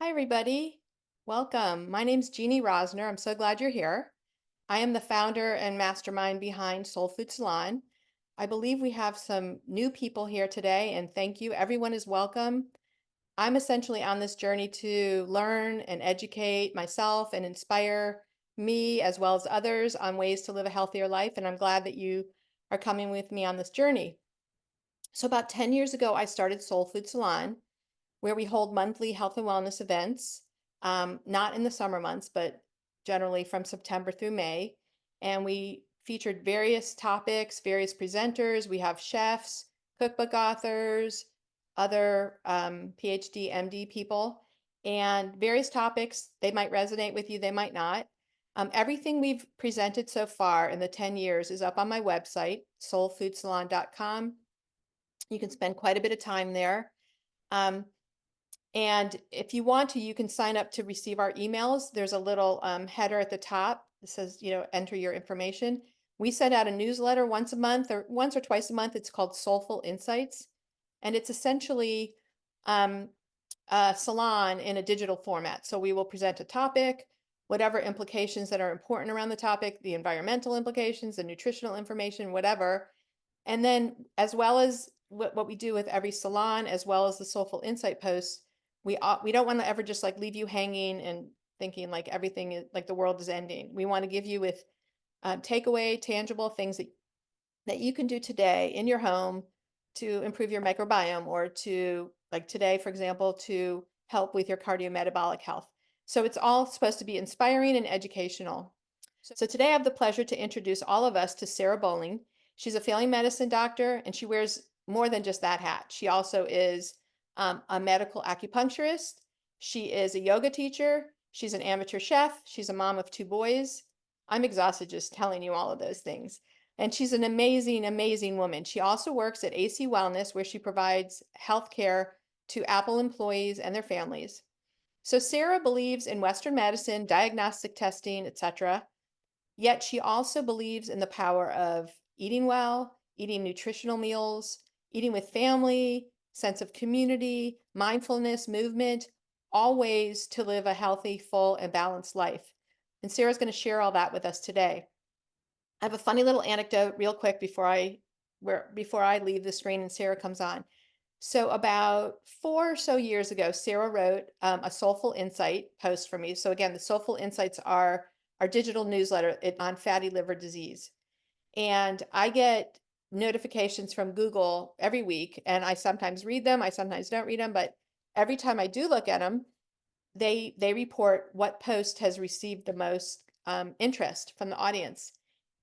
Hi, everybody. Welcome. My name's Jeannie Rosner. I'm so glad you're here. I am the founder and mastermind behind Soul Food Salon. I believe we have some new people here today, and thank you. Everyone is welcome. I'm essentially on this journey to learn and educate myself and inspire me as well as others on ways to live a healthier life. And I'm glad that you are coming with me on this journey. So, about 10 years ago, I started Soul Food Salon, where we hold monthly health and wellness events, not in the summer months, but generally from September through May. And we featured various topics, various presenters. We have chefs, cookbook authors, other PhD, MD people, and various topics. They might resonate with you, they might not. Everything we've presented so far in the 10 years is up on my website, soulfoodsalon.com. You can spend quite a bit of time there. Um, and if you want to, you can sign up to receive our emails. There's a little header at the top that says, enter your information. We send out a newsletter once a month or once or twice a month. It's called Soulful Insights. And it's essentially a salon in a digital format. So we will present a topic, whatever implications that are important around the topic, the environmental implications, the nutritional information, whatever. And then as well as what we do with every salon, as well as the Soulful Insight posts, we don't want to ever just like leave you hanging and thinking like everything is like the world is ending. We want to give you with takeaway, tangible things that you can do today in your home to improve your microbiome, or to, like today, for example, to help with your cardiometabolic health. So it's all supposed to be inspiring and educational. So today I have the pleasure to introduce all of us to Sara Bowling. She's a family medicine doctor, and she wears more than just that hat. She also is a medical acupuncturist. She is a yoga teacher. She's an amateur chef. She's a mom of two boys. I'm exhausted just telling you all of those things. And she's an amazing, amazing woman. She also works at AC Wellness, where she provides health care to Apple employees and their families. So Sara believes in Western medicine, diagnostic testing, etc. Yet she also believes in the power of eating well, eating nutritional meals, eating with family, sense of community, mindfulness, movement, all ways to live a healthy, full, and balanced life. And Sara's going to share all that with us today. I have a funny little anecdote real quick before I leave the screen and Sara comes on. So about 4 or so years ago, Sara wrote a Soulful Insight post for me. So again, the Soulful Insights are our digital newsletter on fatty liver disease. And I get notifications from Google every week, and I sometimes read them, I sometimes don't read them, but every time I do look at them, they report what post has received the most interest from the audience.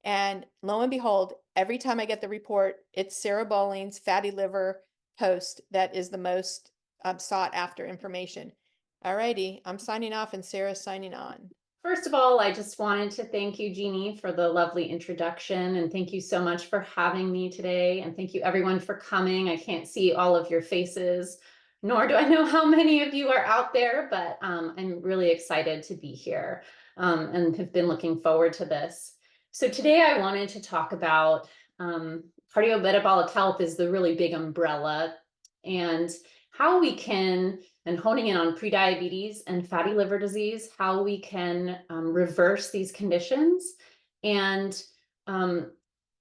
And lo and behold, every time I get the report, it's Sara Bowling's fatty liver post that is the most sought after information. Alrighty, I'm signing off and Sara's signing on. First of all, I just wanted to thank you, Jeannie, for the lovely introduction. And thank you so much for having me today. And thank you everyone for coming. I can't see all of your faces, nor do I know how many of you are out there, but I'm really excited to be here and have been looking forward to this. So today I wanted to talk about cardiometabolic health is the really big umbrella, and how we can, and honing in on prediabetes and fatty liver disease, how we can reverse these conditions. And,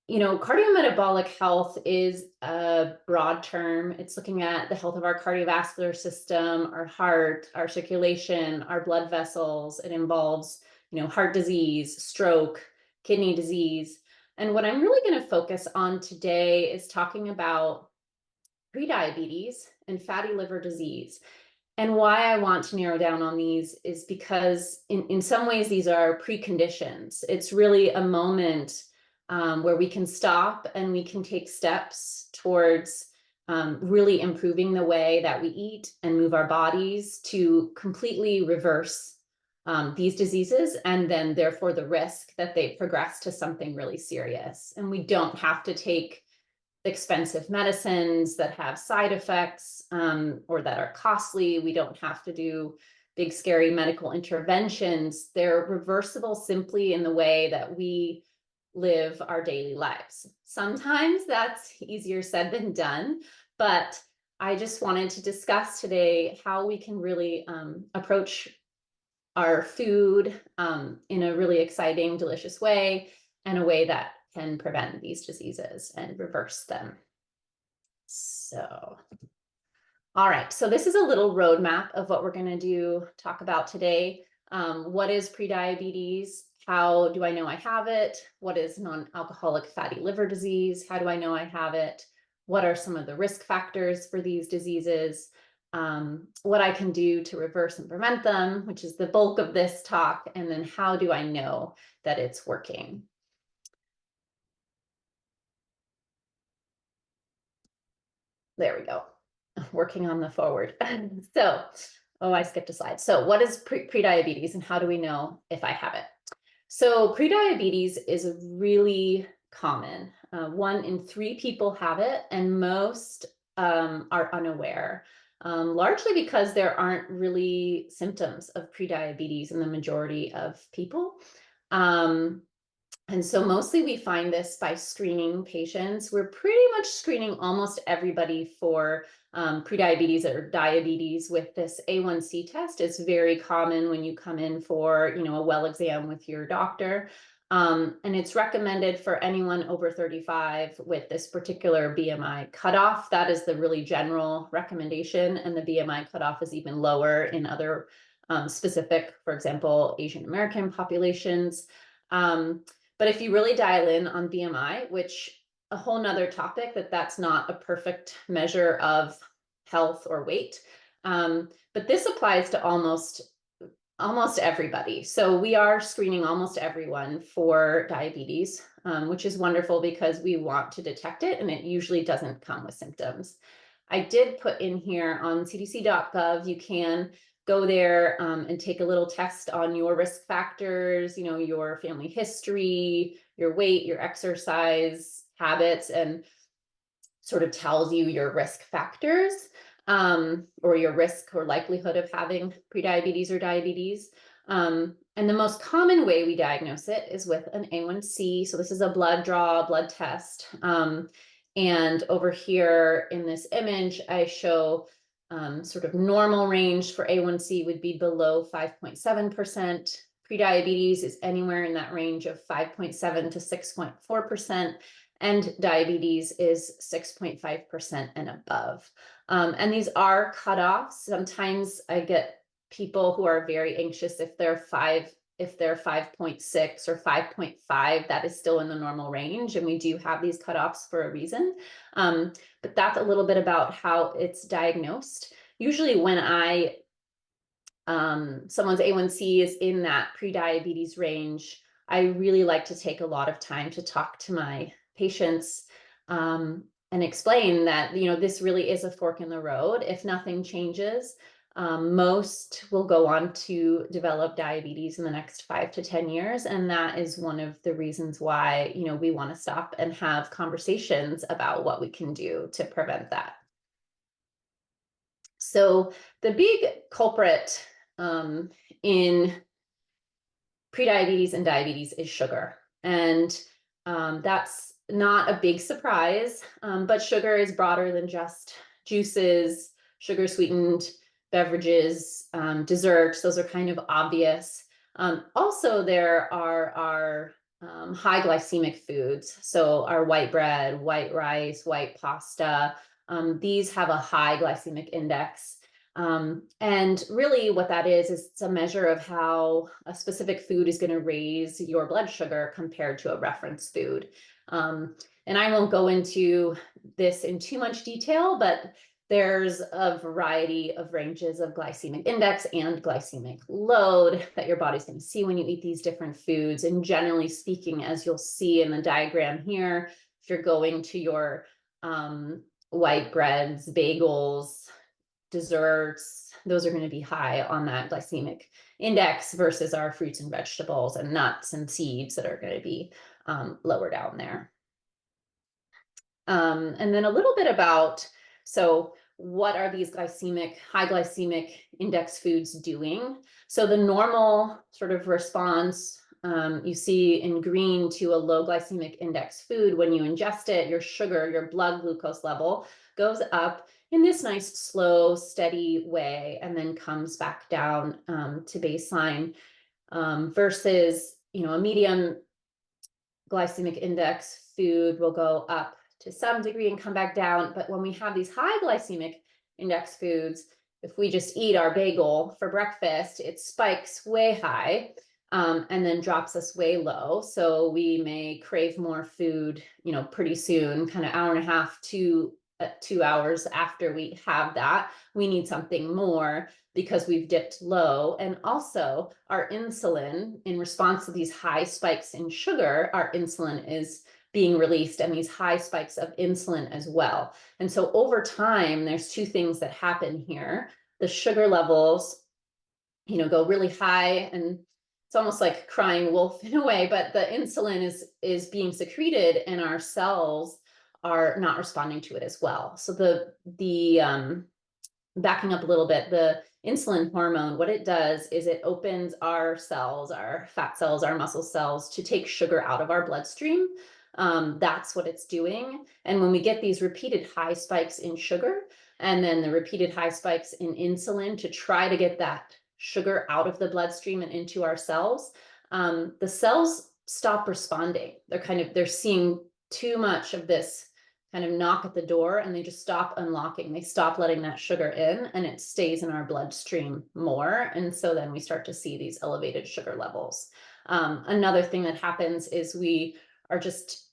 cardiometabolic health is a broad term. It's looking at the health of our cardiovascular system, our heart, our circulation, our blood vessels. It involves, heart disease, stroke, kidney disease. And what I'm really going to focus on today is talking about prediabetes and fatty liver disease. And why I want to narrow down on these is because in some ways, these are preconditions. It's really a moment where we can stop and we can take steps towards really improving the way that we eat and move our bodies to completely reverse these diseases, and then therefore the risk that they progress to something really serious. And we don't have to take expensive medicines that have side effects or that are costly. We don't have to do big, scary medical interventions. They're reversible simply in the way that we live our daily lives. Sometimes that's easier said than done, but I just wanted to discuss today how we can really approach our food in a really exciting, delicious way, and a way that can prevent these diseases and reverse them. So, all right, so this is a little roadmap of what we're going to talk about today. What is prediabetes? How do I know I have it? What is non-alcoholic fatty liver disease? How do I know I have it? What are some of the risk factors for these diseases? What I can do to reverse and prevent them, which is the bulk of this talk, and then how do I know that it's working? There we go. Working on the forward. So, oh, I skipped a slide. So what is prediabetes and how do we know if I have it? So prediabetes is really common. 1 in 3 people have it, and most are unaware, largely because there aren't really symptoms of prediabetes in the majority of people. And so mostly we find this by screening patients. We're pretty much screening almost everybody for prediabetes or diabetes with this A1C test. It's very common when you come in for, a well exam with your doctor. And it's recommended for anyone over 35 with this particular BMI cutoff. That is the really general recommendation. And the BMI cutoff is even lower in other specific, for example, Asian American populations. But if you really dial in on BMI, which a whole nother topic, that's not a perfect measure of health or weight. But this applies to almost everybody. So we are screening almost everyone for diabetes, which is wonderful because we want to detect it and it usually doesn't come with symptoms. I did put in here on cdc.gov, you can go there and take a little test on your risk factors, your family history, your weight, your exercise habits, and sort of tells you your risk factors or your risk or likelihood of having prediabetes or diabetes. And the most common way we diagnose it is with an A1C. So this is a blood draw, blood test. And over here in this image, I show sort of normal range for A1C would be below 5.7%. Prediabetes is anywhere in that range of 5.7 to 6.4%. And diabetes is 6.5% and above. And these are cutoffs. Sometimes I get people who are very anxious if they're 5.6 or 5.5, that is still in the normal range. And we do have these cutoffs for a reason. But that's a little bit about how it's diagnosed. Usually when someone's A1C is in that prediabetes range, I really like to take a lot of time to talk to my patients and explain that, this really is a fork in the road. If nothing changes, most will go on to develop diabetes in the next 5 to 10 years. And that is one of the reasons why, we want to stop and have conversations about what we can do to prevent that. So the big culprit in prediabetes and diabetes is sugar. And that's not a big surprise, but sugar is broader than just juices, sugar sweetened beverages, desserts. Those are kind of obvious. Also, there are our high glycemic foods. So our white bread, white rice, white pasta, these have a high glycemic index. And really what that is it's a measure of how a specific food is going to raise your blood sugar compared to a reference food. And I won't go into this in too much detail, but there's a variety of ranges of glycemic index and glycemic load that your body's going to see when you eat these different foods. And generally speaking, as you'll see in the diagram here, if you're going to your white breads, bagels, desserts, those are going to be high on that glycemic index versus our fruits and vegetables and nuts and seeds that are going to be lower down there. And then a little bit about, so what are these high glycemic index foods doing? So the normal sort of response you see in green to a low glycemic index food, when you ingest it, your blood glucose level goes up in this nice, slow, steady way, and then comes back down to baseline, versus, a medium glycemic index food will go up to some degree and come back down. But when we have these high glycemic index foods, if we just eat our bagel for breakfast, it spikes way high, and then drops us way low. So we may crave more food, pretty soon, kind of hour and a half to 2 hours after we have that. We need something more because we've dipped low. And also our insulin, in response to these high spikes in sugar, our insulin is being released, and these high spikes of insulin as well. And so over time, there's two things that happen here. The sugar levels, go really high, and it's almost like crying wolf in a way, but the insulin is being secreted and our cells are not responding to it as well. So the backing up a little bit, the insulin hormone, what it does is it opens our cells, our fat cells, our muscle cells, to take sugar out of our bloodstream. That's what it's doing. And when we get these repeated high spikes in sugar, and then the repeated high spikes in insulin to try to get that sugar out of the bloodstream and into our cells, the cells stop responding. They're seeing too much of this kind of knock at the door, and they just stop unlocking. They stop letting that sugar in, and it stays in our bloodstream more. And so then we start to see these elevated sugar levels. Another thing that happens is we are just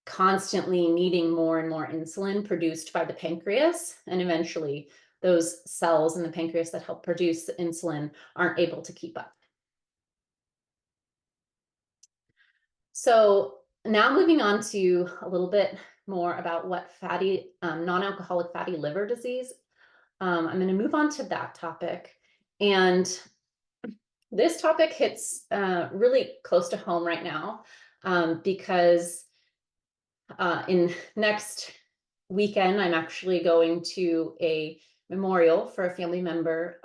constantly needing more and more insulin produced by the pancreas. And eventually those cells in the pancreas that help produce the insulin aren't able to keep up. So now moving on to a little bit more about what non-alcoholic fatty liver disease. I'm going to move on to that topic. And this topic hits really close to home right now, because in next weekend, I'm actually going to a memorial for a family member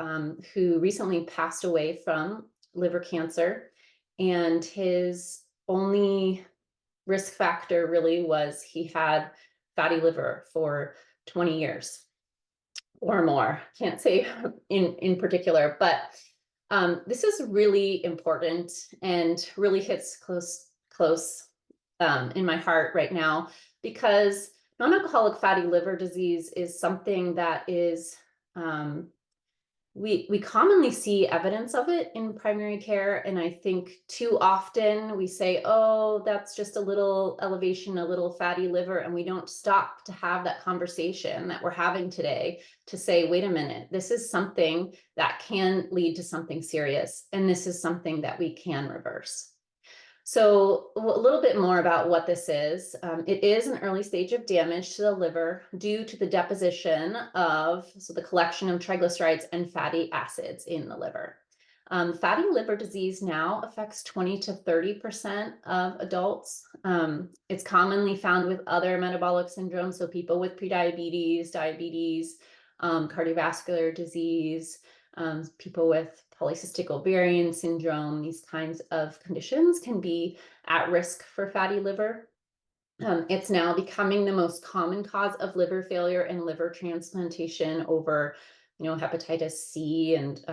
who recently passed away from liver cancer. And his only risk factor really was he had fatty liver for 20 years or more. Can't say in particular, but this is really important and really hits close in my heart right now, because non-alcoholic fatty liver disease is something that is we commonly see evidence of it in primary care. And I think too often we say, oh, that's just a little elevation, a little fatty liver. And we don't stop to have that conversation that we're having today to say, wait a minute, this is something that can lead to something serious. And this is something that we can reverse. So a little bit more about what this is. It is an early stage of damage to the liver due to the deposition the collection of triglycerides and fatty acids in the liver. Fatty liver disease now affects 20 to 30% of adults. It's commonly found with other metabolic syndromes, so people with prediabetes, diabetes, cardiovascular disease, people with polycystic ovarian syndrome. These kinds of conditions can be at risk for fatty liver. It's now becoming the most common cause of liver failure and liver transplantation over, hepatitis C and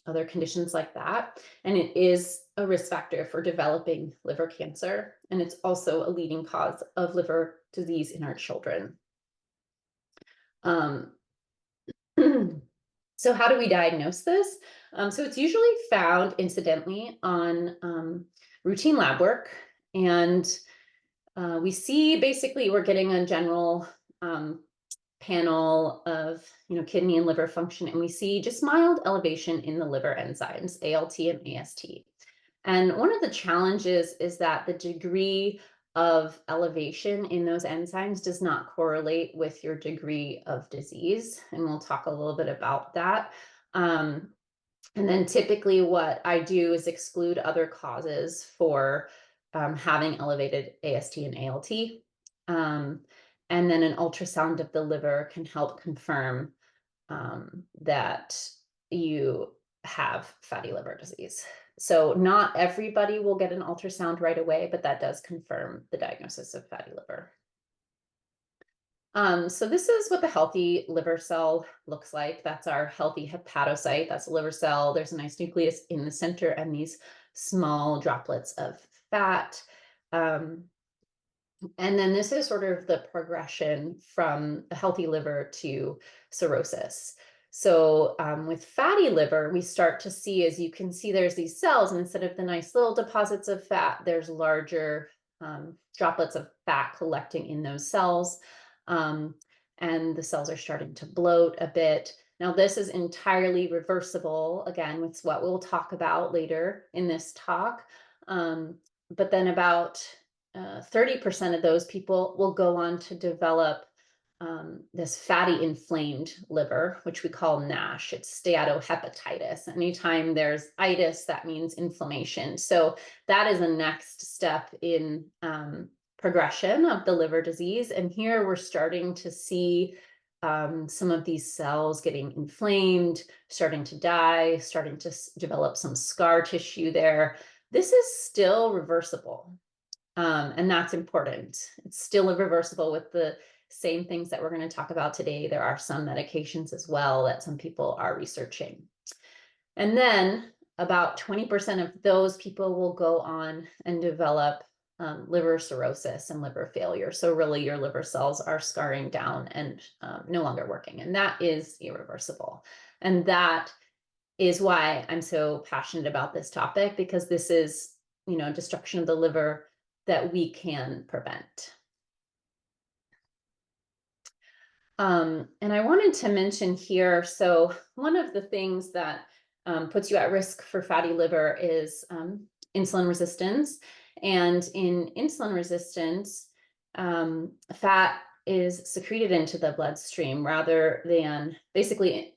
other conditions like that. And it is a risk factor for developing liver cancer. And it's also a leading cause of liver disease in our children. So how do we diagnose this? So it's usually found incidentally on routine lab work. And we see basically we're getting a general panel of kidney and liver function, and we see just mild elevation in the liver enzymes, ALT and AST. And one of the challenges is that the degree of elevation in those enzymes does not correlate with your degree of disease. And we'll talk a little bit about that. And then typically what I do is exclude other causes for having elevated AST and ALT. And then an ultrasound of the liver can help confirm that you have fatty liver disease. So not everybody will get an ultrasound right away, but that does confirm the diagnosis of fatty liver. So this is what the healthy liver cell looks like. That's our healthy hepatocyte. That's a liver cell. There's a nice nucleus in the center and these small droplets of fat. Um, and then this is sort of the progression from a healthy liver to cirrhosis. So with fatty liver, we start to see, as you can see, there's these cells, and instead of the nice little deposits of fat, there's larger droplets of fat collecting in those cells. Um, and the cells are starting to bloat a bit. Now, this is entirely reversible, again, with what we'll talk about later in this talk. But then about 30% of those people will go on to develop this fatty inflamed liver, which we call NASH. It's steatohepatitis. Anytime there's itis, that means inflammation. So that is the next step in progression of the liver disease. And here we're starting to see some of these cells getting inflamed, starting to die, starting to develop some scar tissue there. This is still reversible. And that's important. It's still reversible with the same things that we're going to talk about today. There are some medications as well that some people are researching. And then about 20% of those people will go on and develop liver cirrhosis and liver failure. So really your liver cells are scarring down and no longer working. And that is irreversible. And that is why I'm so passionate about this topic, because this is, destruction of the liver that we can prevent. And I wanted to mention here, so one of the things that puts you at risk for fatty liver is insulin resistance. And in insulin resistance, fat is secreted into the bloodstream rather than basically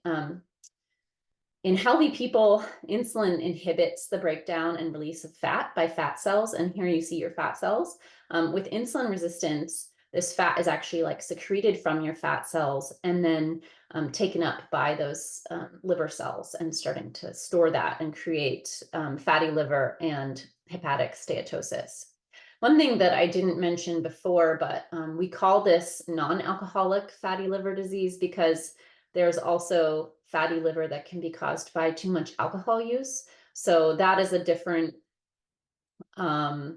in healthy people, insulin inhibits the breakdown and release of fat by fat cells. And here you see your fat cells. With insulin resistance, this fat is actually like secreted from your fat cells and then taken up by those liver cells and starting to store that and create fatty liver and hepatic steatosis. One thing that I didn't mention before, but we call this non-alcoholic fatty liver disease because there's also fatty liver that can be caused by too much alcohol use. So that is a different cause,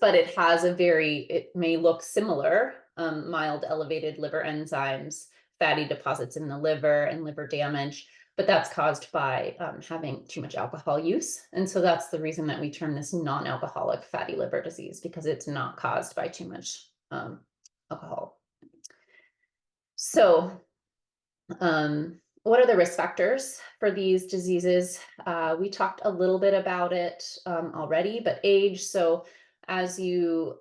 but it has it may look similar, mild elevated liver enzymes, fatty deposits in the liver and liver damage, but that's caused by having too much alcohol use. And so that's the reason that we term this non-alcoholic fatty liver disease, because it's not caused by too much alcohol. So what are the risk factors for these diseases? We talked a little bit about it already, but age. So as you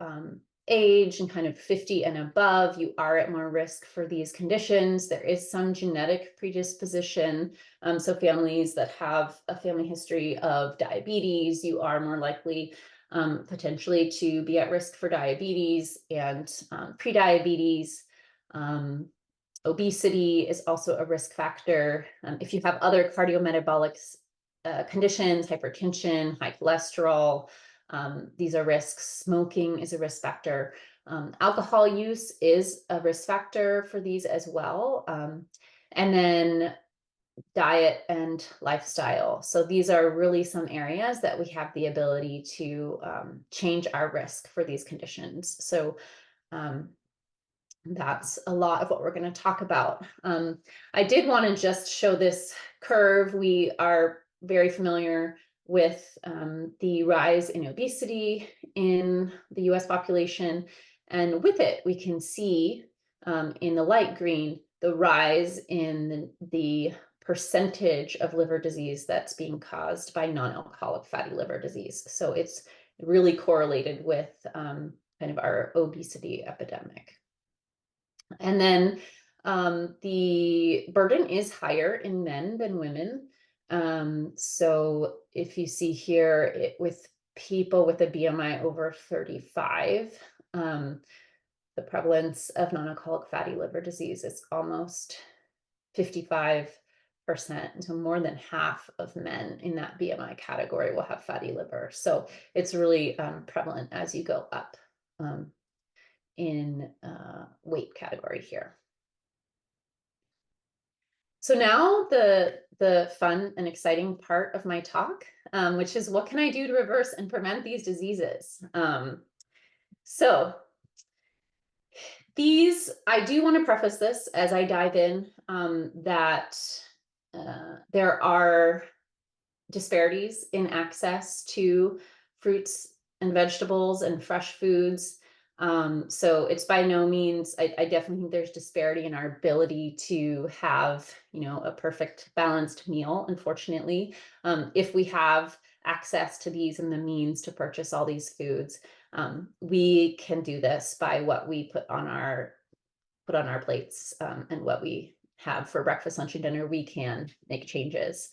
age and kind of 50 and above, you are at more risk for these conditions. There is some genetic predisposition. So families that have a family history of diabetes, you are more likely potentially to be at risk for diabetes and prediabetes. Obesity is also a risk factor. If you have other cardiometabolic conditions, hypertension, high cholesterol, these are risks. Smoking is a risk factor. Alcohol use is a risk factor for these as well. And then diet and lifestyle. So these are really some areas that we have the ability to change our risk for these conditions. So that's a lot of what we're going to talk about. I did want to just show this curve. We are very familiar with the rise in obesity in the US population. And with it, we can see in the light green, the rise in the percentage of liver disease that's being caused by non-alcoholic fatty liver disease. So it's really correlated with kind of our obesity epidemic. And then the burden is higher in men than women. So if you see here with people with a BMI over 35, the prevalence of non-alcoholic fatty liver disease is almost 55%. So more than half of men in that BMI category will have fatty liver. So it's really prevalent as you go up in weight category here. So now the fun and exciting part of my talk, which is what can I do to reverse and prevent these diseases? So I do want to preface this as I dive in, that there are disparities in access to fruits and vegetables and fresh foods. So it's by no means, I definitely think there's disparity in our ability to have, a perfect balanced meal, unfortunately. If we have access to these and the means to purchase all these foods, we can do this by what we put on our plates, and what we have for breakfast, lunch, and dinner. We can make changes.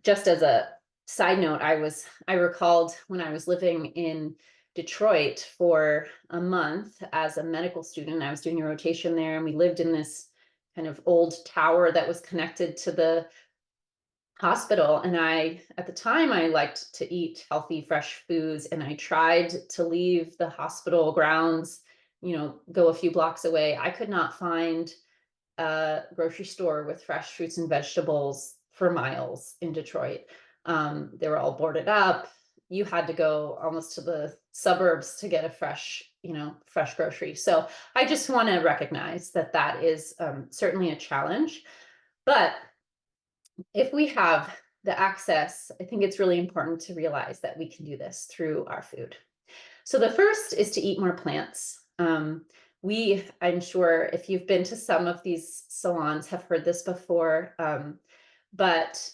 Just as a side note, I recalled when I was living in Detroit for a month as a medical student. I was doing a rotation there, and we lived in this kind of old tower that was connected to the hospital. And at the time, I liked to eat healthy, fresh foods, and I tried to leave the hospital grounds, go a few blocks away. I could not find a grocery store with fresh fruits and vegetables for miles in Detroit. They were all boarded up. You had to go almost to the suburbs to get a fresh grocery. So I just want to recognize that is certainly a challenge. But if we have the access, I think it's really important to realize that we can do this through our food. So the first is to eat more plants. I'm sure if you've been to some of these salons have heard this before, but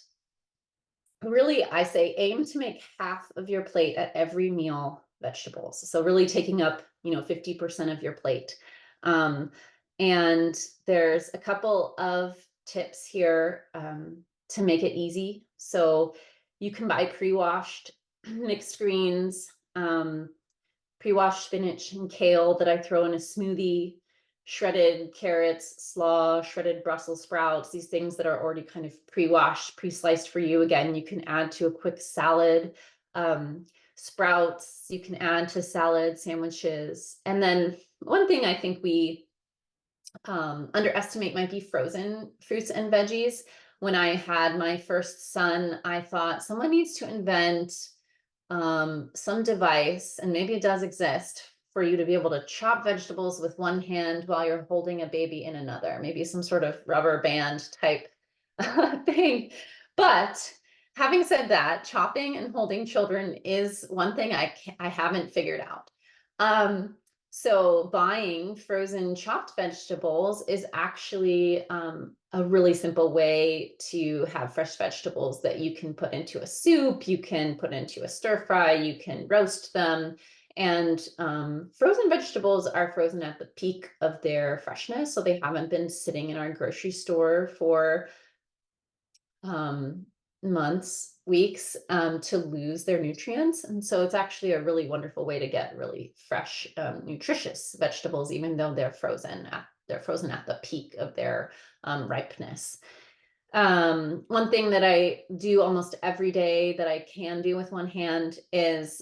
really I say aim to make half of your plate at every meal vegetables. So really taking up, 50% of your plate. And there's a couple of tips here to make it easy. So you can buy pre-washed mixed greens, pre-washed spinach and kale that I throw in a smoothie, shredded carrots, slaw, shredded Brussels sprouts, these things that are already kind of pre-washed, pre-sliced for you. Again, you can add to a quick salad. Sprouts, you can add to salad sandwiches. And then one thing I think we underestimate might be frozen fruits and veggies. When I had my first son, I thought someone needs to invent some device, and maybe it does exist, for you to be able to chop vegetables with one hand while you're holding a baby in another, maybe some sort of rubber band type thing. But having said that, chopping and holding children is one thing I haven't figured out. So buying frozen chopped vegetables is actually a really simple way to have fresh vegetables that you can put into a soup, you can put into a stir fry, you can roast them. And frozen vegetables are frozen at the peak of their freshness, so they haven't been sitting in our grocery store for months, weeks, to lose their nutrients. And so it's actually a really wonderful way to get really fresh, nutritious vegetables, even though they're frozen at the peak of their ripeness. One thing that I do almost every day that I can do with one hand is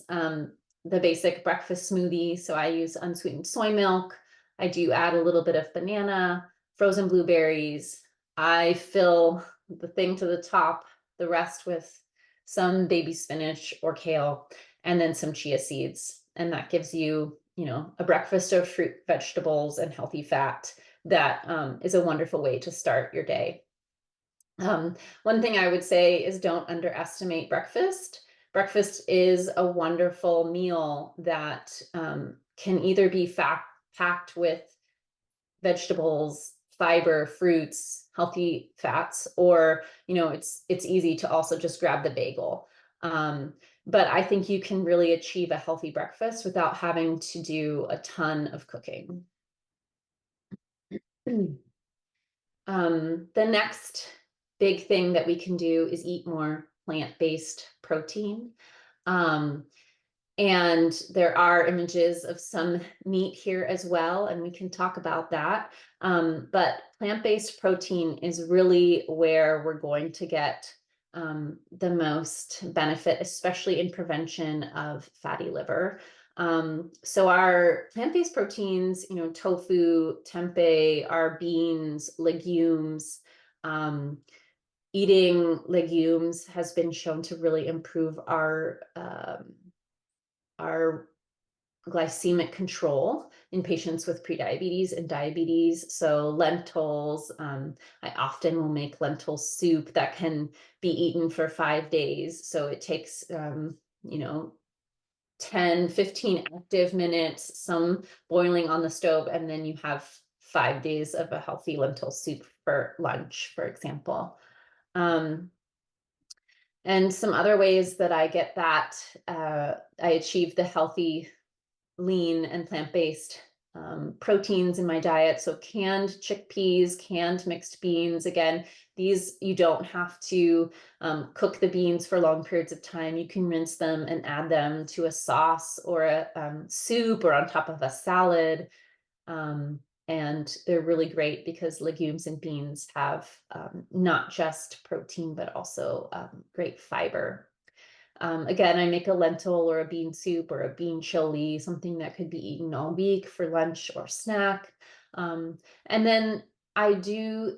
the basic breakfast smoothie. So I use unsweetened soy milk. I do add a little bit of banana, frozen blueberries. I fill the thing to the top, the rest with some baby spinach or kale, and then some chia seeds. And that gives you, a breakfast of fruit, vegetables, and healthy fat that is a wonderful way to start your day. One thing I would say is don't underestimate breakfast. Breakfast is a wonderful meal that can either be packed with vegetables, fiber, fruits, healthy fats, or it's easy to also just grab the bagel. But I think you can really achieve a healthy breakfast without having to do a ton of cooking. The next big thing that we can do is eat more plant-based protein. And there are images of some meat here as well, and we can talk about that. But plant-based protein is really where we're going to get the most benefit, especially in prevention of fatty liver. So our plant-based proteins, tofu, tempeh, our beans, legumes, eating legumes has been shown to really improve our glycemic control in patients with prediabetes and diabetes. So lentils, I often will make lentil soup that can be eaten for 5 days. So it takes, 10, 15 active minutes, some boiling on the stove, and then you have 5 days of a healthy lentil soup for lunch, for example. And some other ways that I get that, I achieve the healthy, lean, and plant-based proteins in my diet. So canned chickpeas, canned mixed beans. Again, these you don't have to cook the beans for long periods of time. You can rinse them and add them to a sauce or a soup or on top of a salad. And they're really great because legumes and beans have not just protein, but also great fiber. Again, I make a lentil or a bean soup or a bean chili, something that could be eaten all week for lunch or snack. And then I do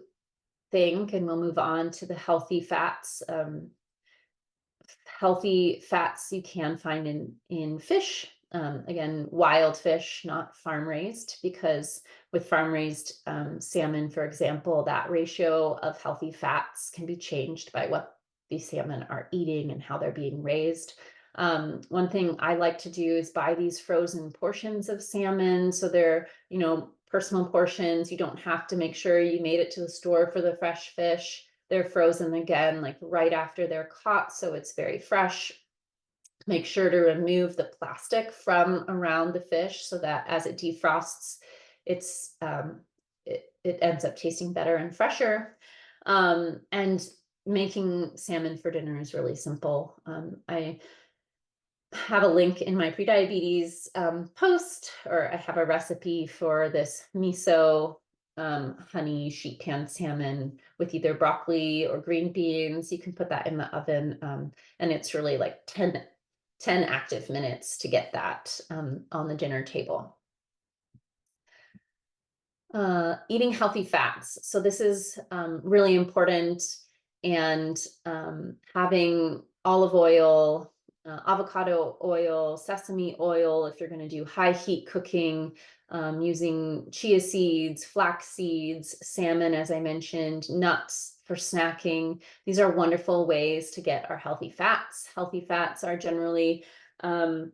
think, and we'll move on to the healthy fats. Healthy fats you can find in fish. Again, wild fish, not farm raised, because with farm raised salmon, for example, that ratio of healthy fats can be changed by what these salmon are eating and how they're being raised. One thing I like to do is buy these frozen portions of salmon. So they're, personal portions. You don't have to make sure you made it to the store for the fresh fish. They're frozen again, like right after they're caught. So it's very fresh. Make sure to remove the plastic from around the fish so that as it defrosts, it's it ends up tasting better and fresher. And making salmon for dinner is really simple. I have a link in my prediabetes post, or I have a recipe for this miso honey sheet pan salmon with either broccoli or green beans. You can put that in the oven, and it's really like 10 active minutes to get that on the dinner table. Eating healthy fats. So this is really important, and having olive oil, avocado oil, sesame oil, if you're going to do high heat cooking, using chia seeds, flax seeds, salmon, as I mentioned, nuts for snacking. These are wonderful ways to get our healthy fats. Healthy fats are generally going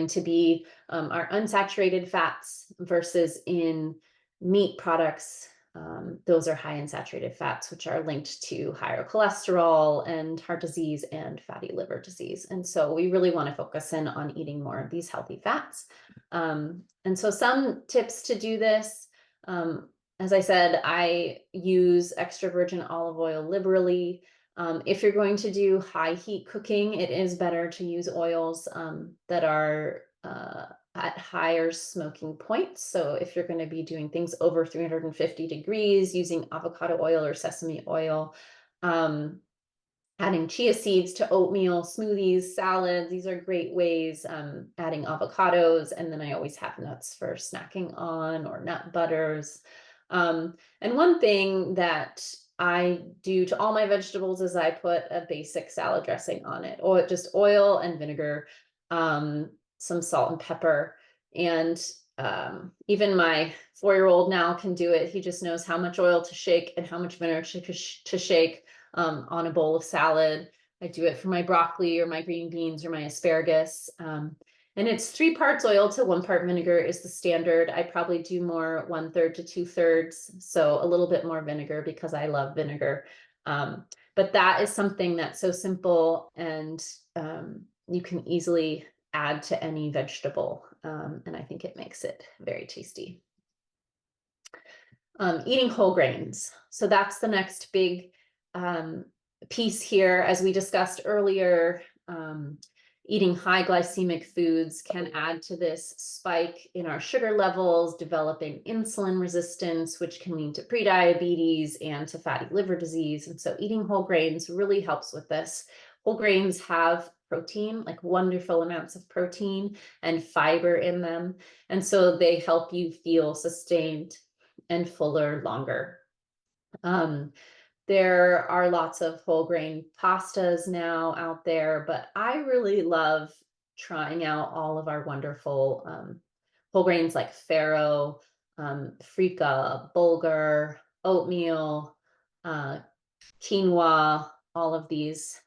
to be our unsaturated fats versus in meat products. Those are high in saturated fats, which are linked to higher cholesterol and heart disease and fatty liver disease. And so we really want to focus in on eating more of these healthy fats. And so some tips to do this. As I said, I use extra virgin olive oil liberally. If you're going to do high heat cooking, it is better to use oils that are at higher smoking points. So if you're going to be doing things over 350 degrees, using avocado oil or sesame oil, adding chia seeds to oatmeal, smoothies, salads, these are great ways, adding avocados, and then I always have nuts for snacking on, or nut butters. And one thing that I do to all my vegetables is I put a basic salad dressing on it, or just oil and vinegar, some salt and pepper. And even my 4-year-old now can do it. He just knows how much oil to shake and how much vinegar to shake on a bowl of salad. I do it for my broccoli or my green beans or my asparagus. And it's 3 parts oil to 1 part vinegar is the standard. I probably do more 1/3 to 2/3. So a little bit more vinegar because I love vinegar. But that is something that's so simple, and you can easily add to any vegetable. And I think it makes it very tasty. Eating whole grains. So that's the next big piece here. As we discussed earlier, eating high glycemic foods can add to this spike in our sugar levels, developing insulin resistance, which can lead to prediabetes and to fatty liver disease. And so eating whole grains really helps with this. Whole grains have protein, like wonderful amounts of protein and fiber in them. And so they help you feel sustained and fuller longer. Um, there are lots of whole grain pastas now out there, but I really love trying out all of our wonderful whole grains like farro, freekeh, bulgur, oatmeal, uh, quinoa. All of these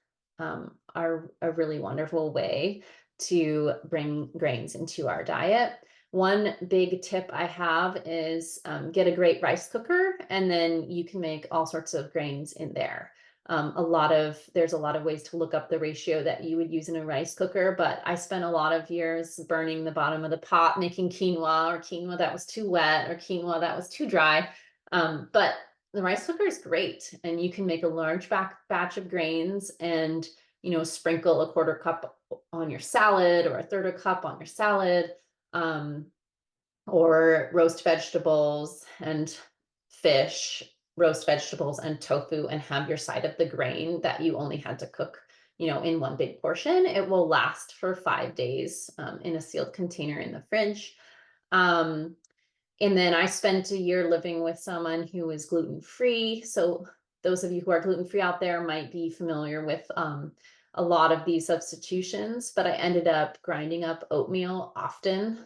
are a really wonderful way to bring grains into our diet. One big tip I have is get a great rice cooker, and then you can make all sorts of grains in there. There's a lot of ways to look up the ratio that you would use in a rice cooker, but I spent a lot of years burning the bottom of the pot, making quinoa, or quinoa that was too wet, or quinoa that was too dry. But the rice cooker is great, and you can make a large batch of grains and, sprinkle a quarter cup on your salad, or a third a cup on your salad, um, or roast vegetables and fish, roast vegetables and tofu, and have your side of the grain that you only had to cook, in one big portion. It will last for 5 days in a sealed container in the fridge. Um, and then I spent a year living with someone who is gluten-free. So those of you who are gluten-free out there might be familiar with a lot of these substitutions, but I ended up grinding up oatmeal often,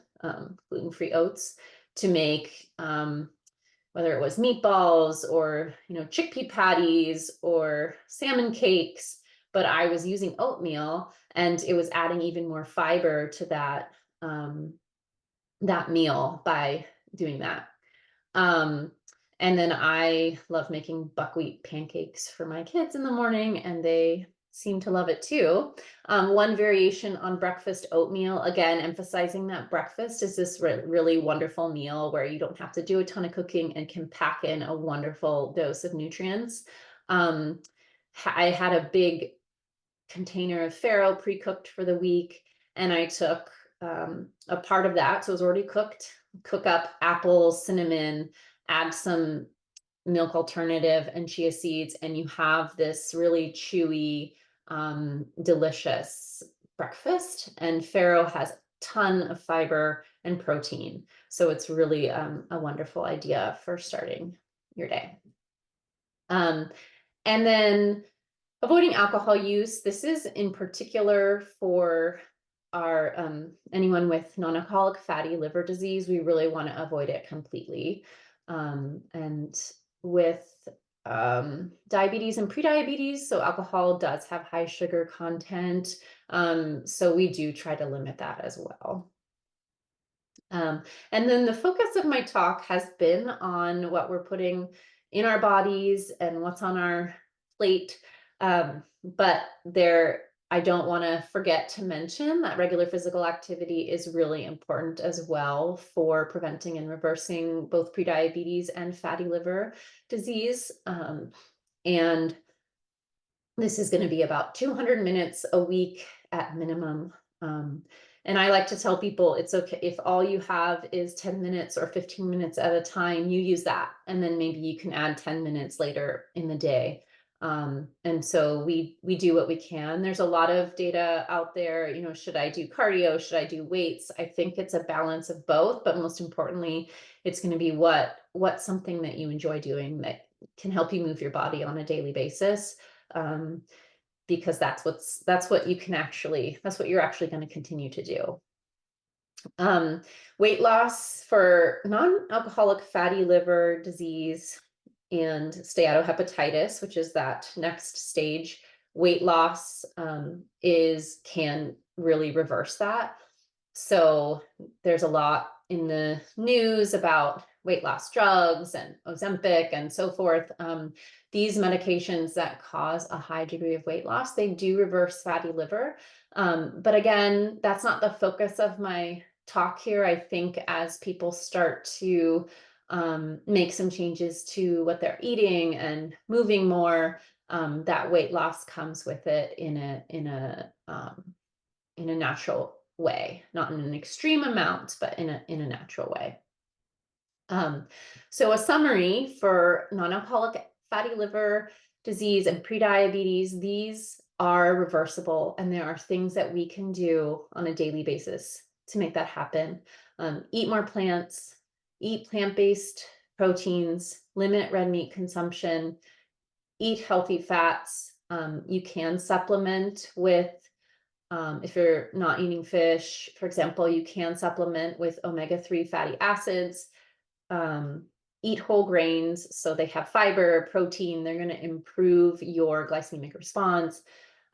gluten-free oats, to make whether it was meatballs or, chickpea patties or salmon cakes, but I was using oatmeal, and it was adding even more fiber to that meal by doing that. Um, and then I love making buckwheat pancakes for my kids in the morning, and they seem to love it too. One variation on breakfast oatmeal, again, emphasizing that breakfast is this really wonderful meal where you don't have to do a ton of cooking and can pack in a wonderful dose of nutrients. Um, I had a big container of farro pre-cooked for the week, and I took a part of that, so it was already cooked, cook up apples, cinnamon, add some milk alternative and chia seeds, and you have this really chewy, delicious breakfast. And farro has a ton of fiber and protein, so it's really a wonderful idea for starting your day. And then avoiding alcohol use. This is in particular for our anyone with non-alcoholic fatty liver disease. We really want to avoid it completely. And with diabetes and prediabetes, so alcohol does have high sugar content. So we do try to limit that as well. And then the focus of my talk has been on what we're putting in our bodies and what's on our plate. But I don't want to forget to mention that regular physical activity is really important as well for preventing and reversing both prediabetes and fatty liver disease. And this is going to be about 200 minutes a week at minimum. And I like to tell people it's okay if all you have is 10 minutes or 15 minutes at a time, you use that. And then maybe you can add 10 minutes later in the day. And so we do what we can. There's a lot of data out there, should I do cardio? Should I do weights? I think it's a balance of both, but most importantly, it's going to be what's something that you enjoy doing that can help you move your body on a daily basis. Because that's what you're actually going to continue to do. Weight loss for non-alcoholic fatty liver disease and steatohepatitis, which is that next stage weight loss, can really reverse that. So there's a lot in the news about weight loss drugs and Ozempic and so forth. These medications that cause a high degree of weight loss, they do reverse fatty liver. But again, that's not the focus of my talk here. I think as people start to make some changes to what they're eating and moving more, that weight loss comes with it in a natural way, not in an extreme amount, but in a natural way. So a summary for non-alcoholic fatty liver disease and prediabetes, these are reversible, and there are things that we can do on a daily basis to make that happen. Eat more plants, eat plant-based proteins, limit red meat consumption, eat healthy fats. You can supplement with, if you're not eating fish, for example, you can supplement with omega-3 fatty acids. Um, Eat whole grains, so they have fiber, protein, they're going to improve your glycemic response.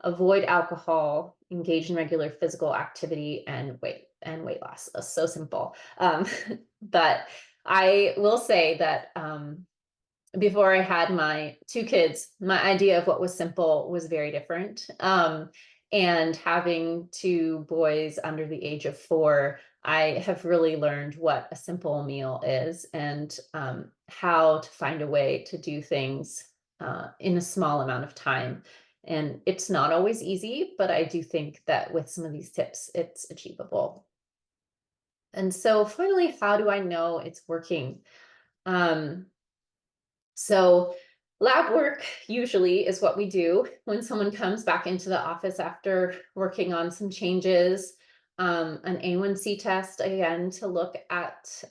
Avoid alcohol, engage in regular physical activity, and weight loss. That's so simple. But I will say that before I had my two kids, my idea of what was simple was very different. And having two boys under the age of 4, I have really learned what a simple meal is, and how to find a way to do things in a small amount of time. And it's not always easy, but I do think that with some of these tips, it's achievable. And so finally, how do I know it's working? Um, so lab work usually is what we do when someone comes back into the office after working on some changes. An A1C test, again, to look at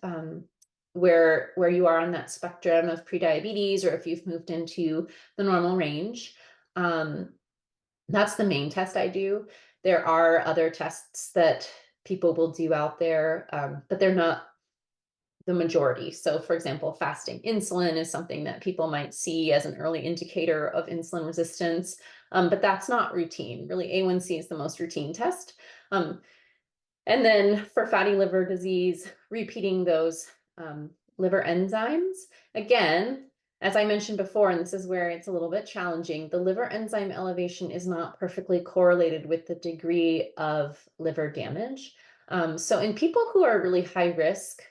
where you are on that spectrum of prediabetes, or if you've moved into the normal range. Um, that's the main test I do. There are other tests that people will do out there, but they're not the majority. So, for example, fasting insulin is something that people might see as an early indicator of insulin resistance, but that's not routine. Really, A1C is the most routine test. Um, and then for fatty liver disease, repeating those liver enzymes. Again, as I mentioned before, and this is where it's a little bit challenging, the liver enzyme elevation is not perfectly correlated with the degree of liver damage. So in people who are really high risk,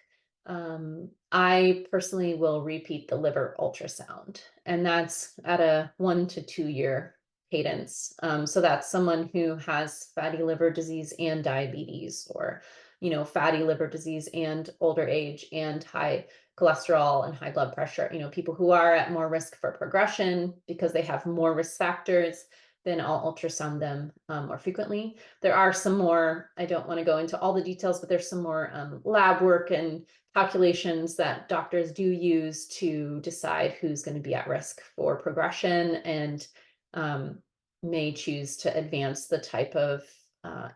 I personally will repeat the liver ultrasound, and that's at a 1 to 2 year cadence. So that's someone who has fatty liver disease and diabetes, or fatty liver disease and older age and high cholesterol and high blood pressure. People who are at more risk for progression because they have more risk factors, then I'll ultrasound them more frequently. There are some more, I don't want to go into all the details, but there's some more lab work and calculations that doctors do use to decide who's going to be at risk for progression, and may choose to advance the type of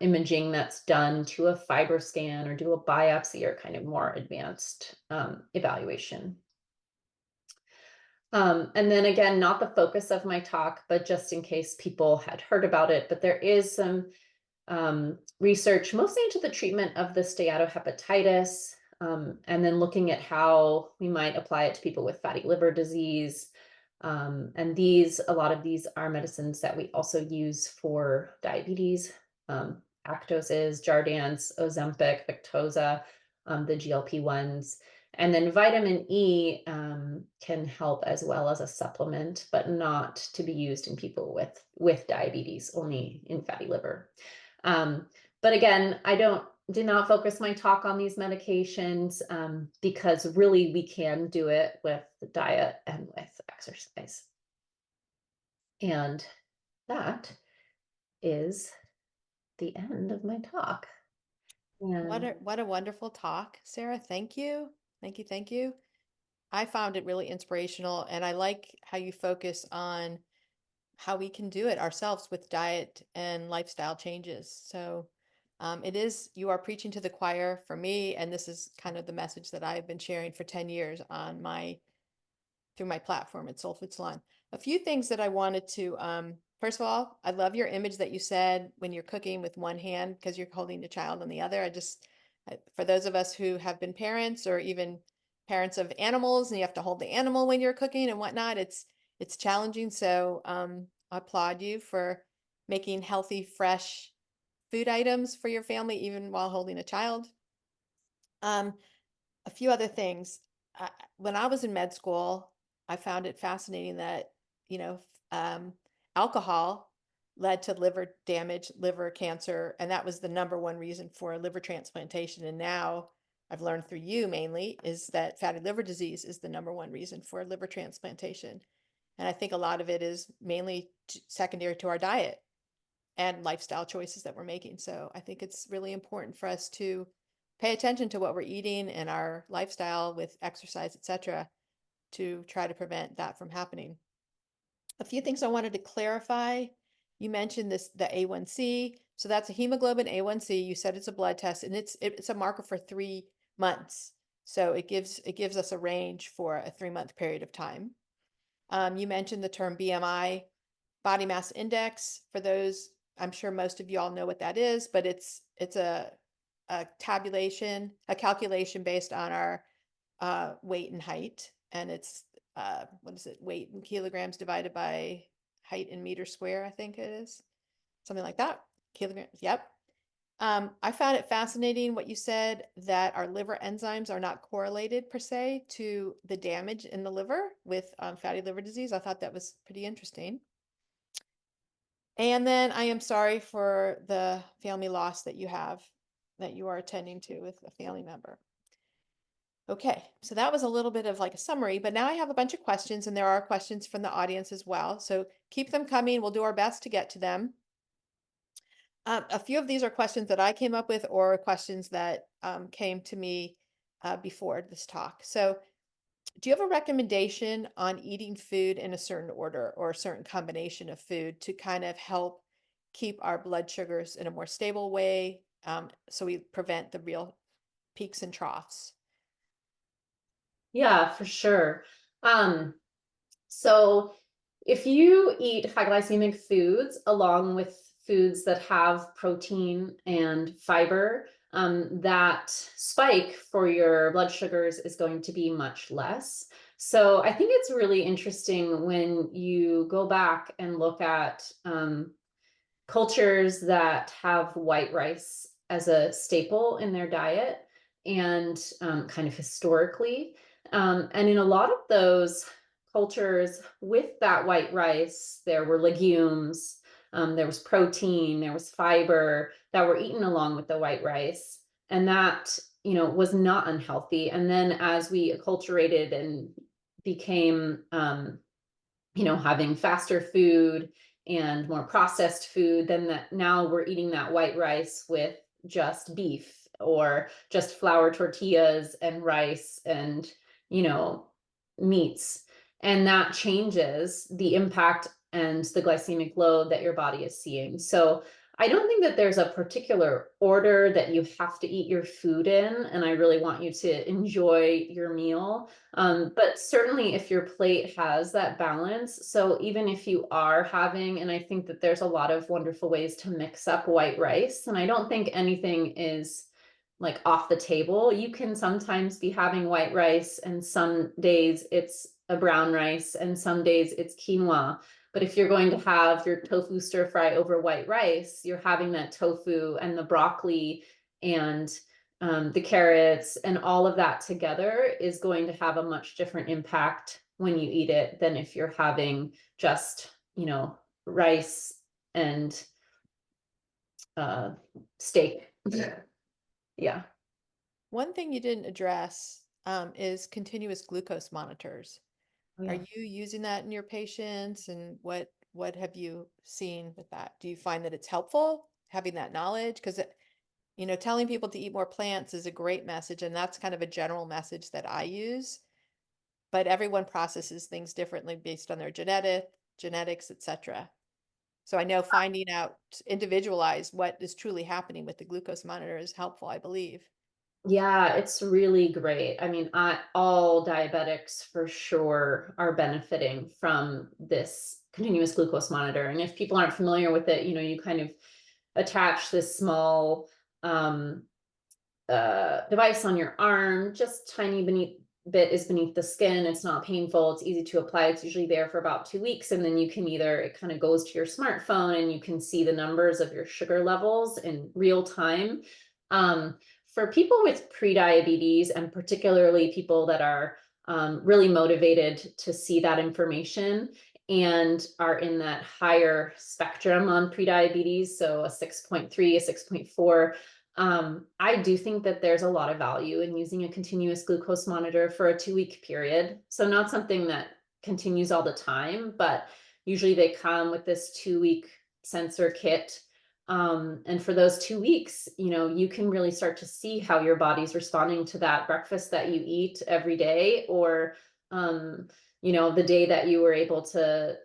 imaging that's done to a fiber scan or do a biopsy, or kind of more advanced evaluation. And then again, not the focus of my talk, but just in case people had heard about it, but there is some research mostly into the treatment of the steatohepatitis, and then looking at how we might apply it to people with fatty liver disease. And a lot of these are medicines that we also use for diabetes. Actoses, Jardance, Ozempic, Victoza, the GLP-1s. And then vitamin E can help as well as a supplement, but not to be used in people with diabetes, only in fatty liver. But again, did not focus my talk on these medications, because really we can do it with diet and with exercise. And that is the end of my talk. And What a wonderful talk, Sarah. Thank you. Thank you. Thank you. I found it really inspirational, and I like how you focus on how we can do it ourselves with diet and lifestyle changes. So you are preaching to the choir for me, and this is kind of the message that I've been sharing for 10 years through my platform at Soul Food Salon. A few things that I wanted to, first of all, I love your image that you said when you're cooking with one hand because you're holding the child on the other. For those of us who have been parents or even parents of animals, and you have to hold the animal when you're cooking and whatnot, it's challenging. So I applaud you for making healthy, fresh food items for your family, even while holding a child. Um, a few other things. Uh, when I was in med school, I found it fascinating that, you know, alcohol led to liver damage, liver cancer, and that was the number one reason for liver transplantation. And now I've learned through you mainly is that fatty liver disease is the number one reason for liver transplantation. And I think a lot of it is mainly secondary to our diet. and lifestyle choices that we're making. So I think it's really important for us to pay attention to what we're eating and our lifestyle with exercise, etc., to try to prevent that from happening. A few things I wanted to clarify. You mentioned the A1C. So that's a hemoglobin A1C. You said it's a blood test, and it's a marker for 3 months. So it gives us a range for a 3-month period of time. You mentioned the term BMI, body mass index. For those, I'm sure most of you all know what that is, but it's a calculation based on our weight and height, and it's what is it? Weight in kilograms divided by height in meters square, I think it is. Something like that. Kilograms, yep. I found it fascinating what you said, that our liver enzymes are not correlated per se to the damage in the liver with fatty liver disease. I thought that was pretty interesting. And then I am sorry for the family loss that you have, that you are attending to with a family member. Okay, so that was a little bit of like a summary, but now I have a bunch of questions, and there are questions from the audience as well. So keep them coming. We'll do our best to get to them. A few of these are questions that I came up with, or questions that came to me before this talk. So do you have a recommendation on eating food in a certain order or a certain combination of food to kind of help keep our blood sugars in a more stable way, so we prevent the real peaks and troughs? Yeah, for sure. So if you eat high glycemic foods along with foods that have protein and fiber, that spike for your blood sugars is going to be much less. So I think it's really interesting when you go back and look at cultures that have white rice as a staple in their diet, and kind of historically. And in a lot of those cultures with that white rice, there were legumes, there was protein, there was fiber that were eaten along with the white rice. And that, was not unhealthy. And then as we acculturated and became, having faster food and more processed food, then that now we're eating that white rice with just beef or just flour tortillas and rice and, meats. And that changes the impact and the glycemic load that your body is seeing. So I don't think that there's a particular order that you have to eat your food in, and I really want you to enjoy your meal. But certainly if your plate has that balance, so even if you are having, and I think that there's a lot of wonderful ways to mix up white rice, and I don't think anything is like off the table. You can sometimes be having white rice, and some days it's a brown rice, and some days it's quinoa. But if you're going to have your tofu stir fry over white rice, you're having that tofu and the broccoli and the carrots and all of that together is going to have a much different impact when you eat it than if you're having just, rice and steak. Yeah. One thing you didn't address is continuous glucose monitors. Oh, Are yeah. you using that in your patients, and what have you seen with that? Do you find that it's helpful having that knowledge? Because telling people to eat more plants is a great message, and that's kind of a general message that I use. But everyone processes things differently based on their genetics, etc. So I know finding out individualized what is truly happening with the glucose monitor is helpful, I believe. Yeah, it's really great. I mean, all diabetics for sure are benefiting from this continuous glucose monitor. And if people aren't familiar with it, you kind of attach this small device on your arm, just tiny bit is beneath the skin. It's not painful. It's easy to apply. It's usually there for about 2 weeks. And then you can it kind of goes to your smartphone and you can see the numbers of your sugar levels in real time. For people with prediabetes, and particularly people that are really motivated to see that information and are in that higher spectrum on prediabetes, so a 6.3, a 6.4, I do think that there's a lot of value in using a continuous glucose monitor for a 2-week period. So not something that continues all the time, but usually they come with this 2-week sensor kit. And for those 2 weeks, you can really start to see how your body's responding to that breakfast that you eat every day, or, the day that you were able to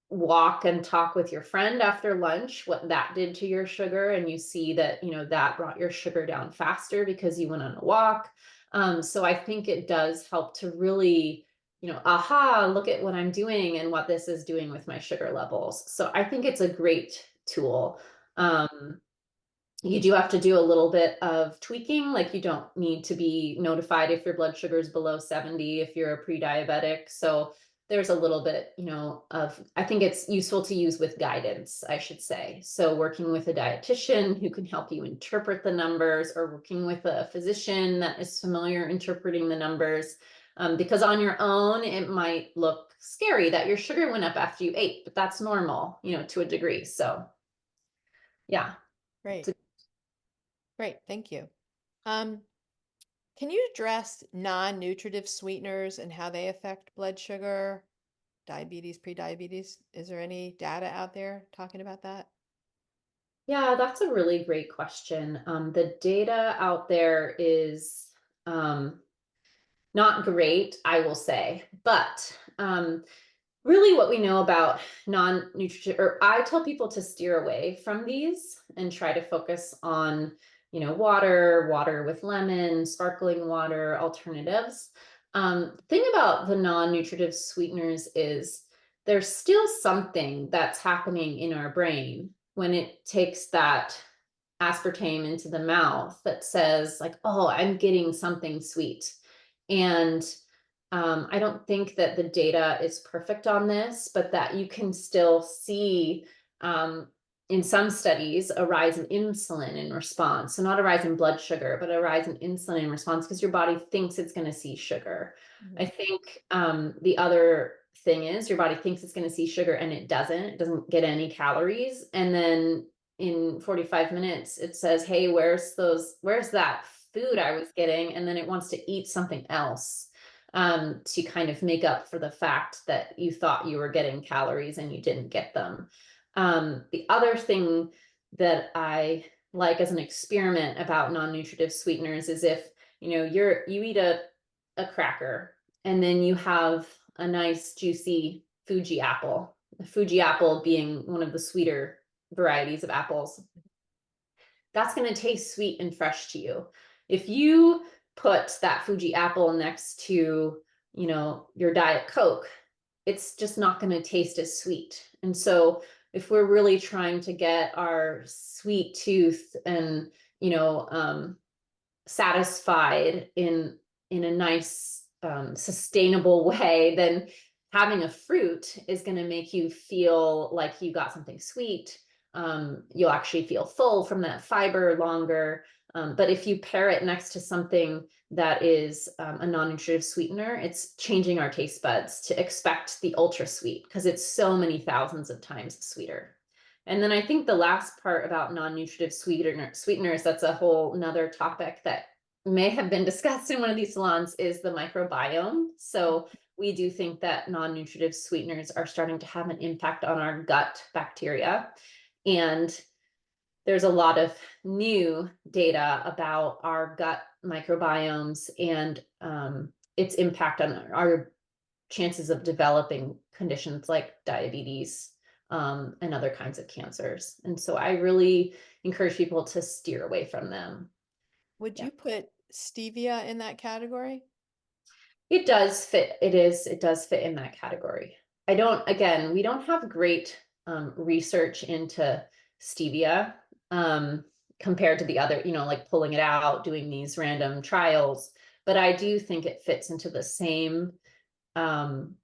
walk and talk with your friend after lunch, what that did to your sugar. And you see that, that brought your sugar down faster because you went on a walk. So I think it does help to really, aha, look at what I'm doing and what this is doing with my sugar levels. So I think it's a great tool. Um, you do have to do a little bit of tweaking. Like, you don't need to be notified if your blood sugar is below 70 if you're a pre-diabetic. So there's a little bit, I think it's useful to use with guidance, I should say. So working with a dietitian who can help you interpret the numbers, or working with a physician that is familiar interpreting the numbers. Because on your own, it might look scary that your sugar went up after you ate, but that's normal, to a degree. So yeah. Great. Great. Thank you. Um, can you address non-nutritive sweeteners and how they affect blood sugar, diabetes, prediabetes? Is there any data out there talking about that? Yeah, that's a really great question. The data out there is um, not great, I will say, but really what we know about non-nutritive, or I tell people to steer away from these and try to focus on, water with lemon, sparkling water, alternatives. Thing about the non-nutritive sweeteners is there's still something that's happening in our brain when it takes that aspartame into the mouth that says, like, oh, I'm getting something sweet. And I don't think that the data is perfect on this, but that you can still see, in some studies, a rise in insulin in response. So not a rise in blood sugar, but a rise in insulin in response, because your body thinks it's going to see sugar. I Mhm. think the other thing is your body thinks it's going to see sugar and it doesn't. It doesn't get any calories. And then in 45 minutes, it says, hey, where's that food I was getting? And then it wants to eat something else, to kind of make up for the fact that you thought you were getting calories and you didn't get them. The other thing that I like as an experiment about non-nutritive sweeteners is if, you eat a cracker and then you have a nice juicy Fuji apple, the Fuji apple being one of the sweeter varieties of apples, that's going to taste sweet and fresh to you. If you put that Fuji apple next to, your Diet Coke, it's just not going to taste as sweet. And so if we're really trying to get our sweet tooth and, satisfied in a nice, sustainable way, then having a fruit is going to make you feel like you got something sweet. You'll actually feel full from that fiber longer. But if you pair it next to something that is a non-nutritive sweetener, it's changing our taste buds to expect the ultra sweet, because it's so many thousands of times sweeter. And then I think the last part about non-nutritive sweeteners, that's a whole nother topic that may have been discussed in one of these salons, is the microbiome. So we do think that non-nutritive sweeteners are starting to have an impact on our gut bacteria. And there's a lot of new data about our gut microbiomes and its impact on our chances of developing conditions like diabetes, and other kinds of cancers. And so I really encourage people to steer away from them. Would Yeah. you put stevia in that category? It does fit. It does fit in that category. Again, we don't have great research into stevia, compared to the other, like pulling it out, doing these random trials. But I do think it fits into um,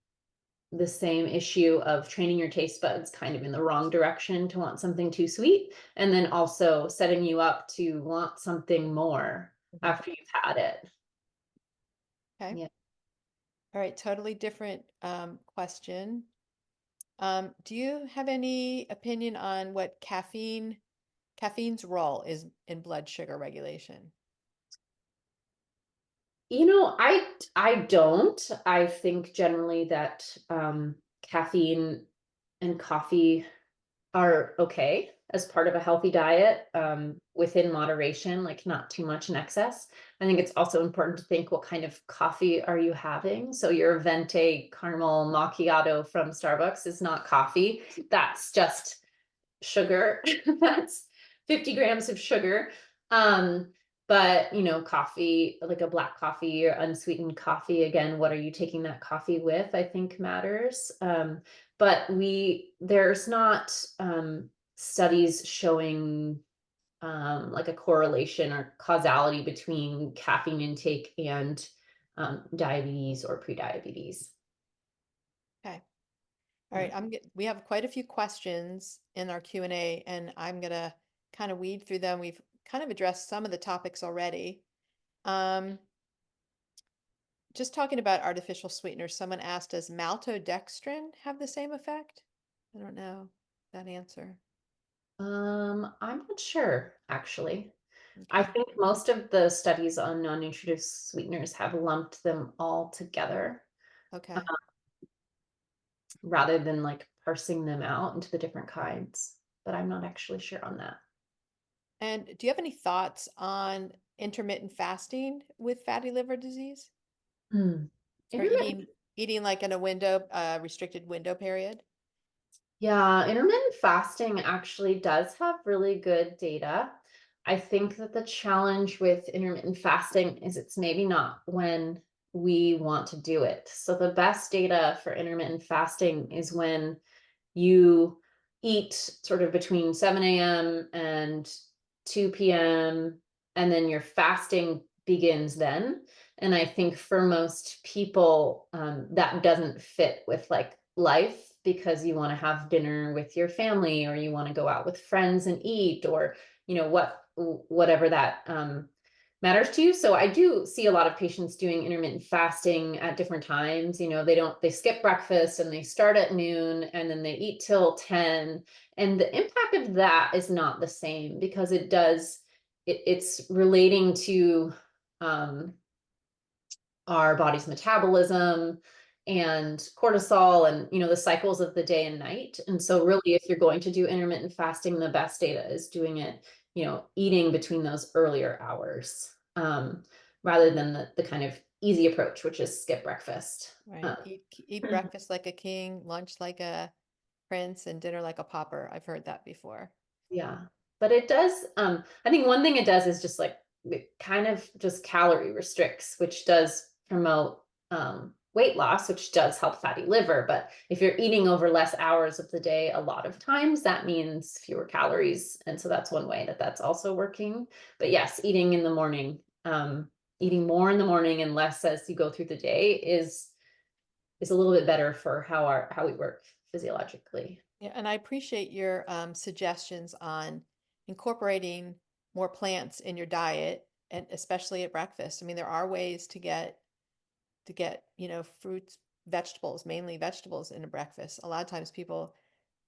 the same issue of training your taste buds kind of in the wrong direction to want something too sweet, and then also setting you up to want something more Mhm. after you've had it. Okay. Yeah. All right. Totally different question. Do you have any opinion on what caffeine's role is in blood sugar regulation? I don't. I think generally that caffeine and coffee are okay as part of a healthy diet, within moderation, like not too much in excess. I think it's also important to think, what kind of coffee are you having? So your venti caramel macchiato from Starbucks is not coffee. That's just sugar. That's 50 grams of sugar. Um, but coffee, like a black coffee or unsweetened coffee, again, what are you taking that coffee with, I think matters. But there's not studies showing like a correlation or causality between caffeine intake and diabetes or prediabetes. Okay. All Yeah. right. We have quite a few questions in our Q&A, and I'm gonna kind of weed through them. We've kind of addressed some of the topics already. Um, just talking about artificial sweeteners, someone asked, does maltodextrin have the same effect? I don't know that answer. I'm not sure, actually. I Okay. think most of the studies on non-nutritive sweeteners have lumped them all together, uh, Okay. rather than like parsing them out into the different kinds. But I'm not actually sure on that. And do you have any thoughts on intermittent fasting with fatty liver disease? Hmm. Or Intermittent, eating like in a restricted window period? yeah, intermittent fasting actually does have really good data. I think that the challenge with intermittent fasting is it's maybe not when we want to do it. So the best data for intermittent fasting is when you eat sort of between 7 a.m. and 2 p.m. and then your fasting begins then. And I think for most people, that doesn't fit with like life, because you want to have dinner with your family, or you want to go out with friends and eat, or whatever that matters to you. So I do see a lot of patients doing intermittent fasting at different times. They skip breakfast and they start at noon and then they eat till 10. And the impact of that is not the same, because it's relating to um, our body's metabolism and cortisol, and the cycles of the day and night. And so really, if you're going to do intermittent fasting, the best data is doing it, eating between those earlier hours, rather than the kind of easy approach, which is skip breakfast. Right. Eat breakfast like a king, lunch like a prince, and dinner like a pauper. I've heard that before. Yeah. But it does, I think one thing it does is just like it kind of just calorie restricts, which does promote weight loss, which does help fatty liver. But if you're eating over less hours of the day, a lot of times that means fewer calories. And so that's one way that that's also working. But yes, eating in the morning, eating more in the morning and less as you go through the day is a little bit better for how we work physiologically. Yeah, and I appreciate your suggestions on incorporating more plants in your diet, and especially at breakfast. I mean, there are ways to get fruits, vegetables, mainly vegetables in a breakfast. A lot of times people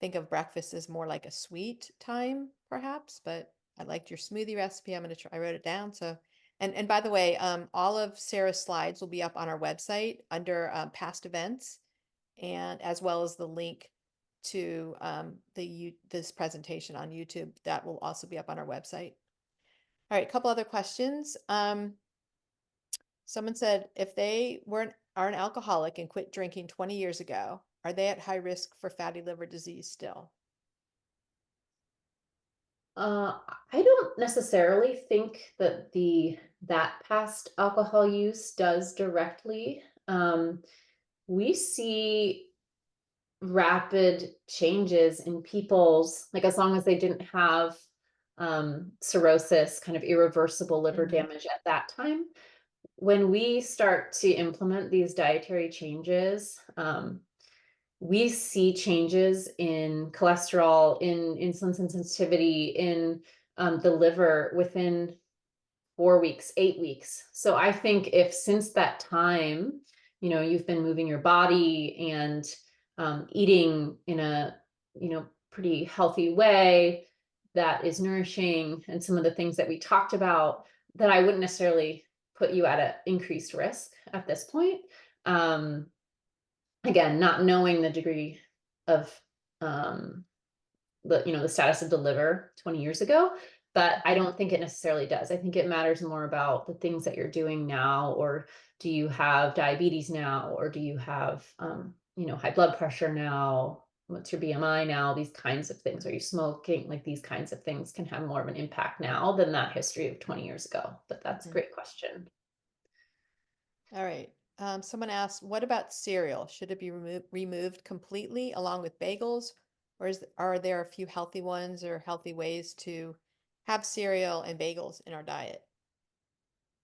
think of breakfast as more like a sweet time, perhaps, but I liked your smoothie recipe. I'm gonna try, I wrote it down. So, and by the way, all of Sarah's slides will be up on our website under past events, and as well as the link to this presentation on YouTube that will also be up on our website. All right, a couple other questions. Someone said if they are an alcoholic and quit drinking 20 years ago, are they at high risk for fatty liver disease still? Uh, I don't necessarily think that that past alcohol use does directly. We see rapid changes in people's, like, as long as they didn't have cirrhosis, kind of irreversible liver Hmm. damage at that time. When we start to implement these dietary changes, we see changes in cholesterol, in insulin sensitivity, in the liver within 4 weeks, 8 weeks. So I think if since that time, you've been moving your body and eating in a, pretty healthy way that is nourishing, and some of the things that we talked about, that I wouldn't necessarily put you at an increased risk at this point. Um, Again, not knowing the degree of um, the status of the liver 20 years ago, but I Mhm. don't think it necessarily does. I think it matters more about the things that you're doing now, or do you have diabetes now, or do you have high blood pressure now? What's your BMI now? These kinds of things. Are you smoking? Like these kinds of things can have more of an impact now than that history of 20 years ago. But that's a Mhm. great question. All right. Someone asked, what about cereal? Should it be removed completely along with bagels, or are there a few healthy ones or healthy ways to have cereal and bagels in our diet?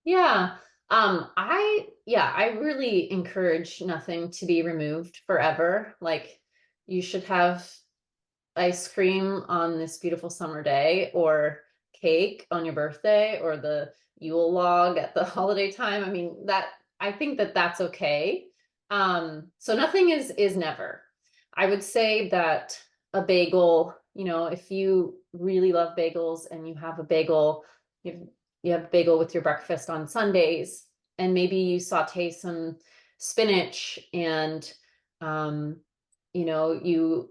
Yeah. I really encourage nothing to be removed forever. Like you should have ice cream on this beautiful summer day, or cake on your birthday, or the Yule log at the holiday time. I mean, that I think that that's okay. So nothing is never. I would say that a bagel, if you really love bagels and you have a bagel, you you have a bagel with your breakfast on Sundays, and maybe you saute some spinach and you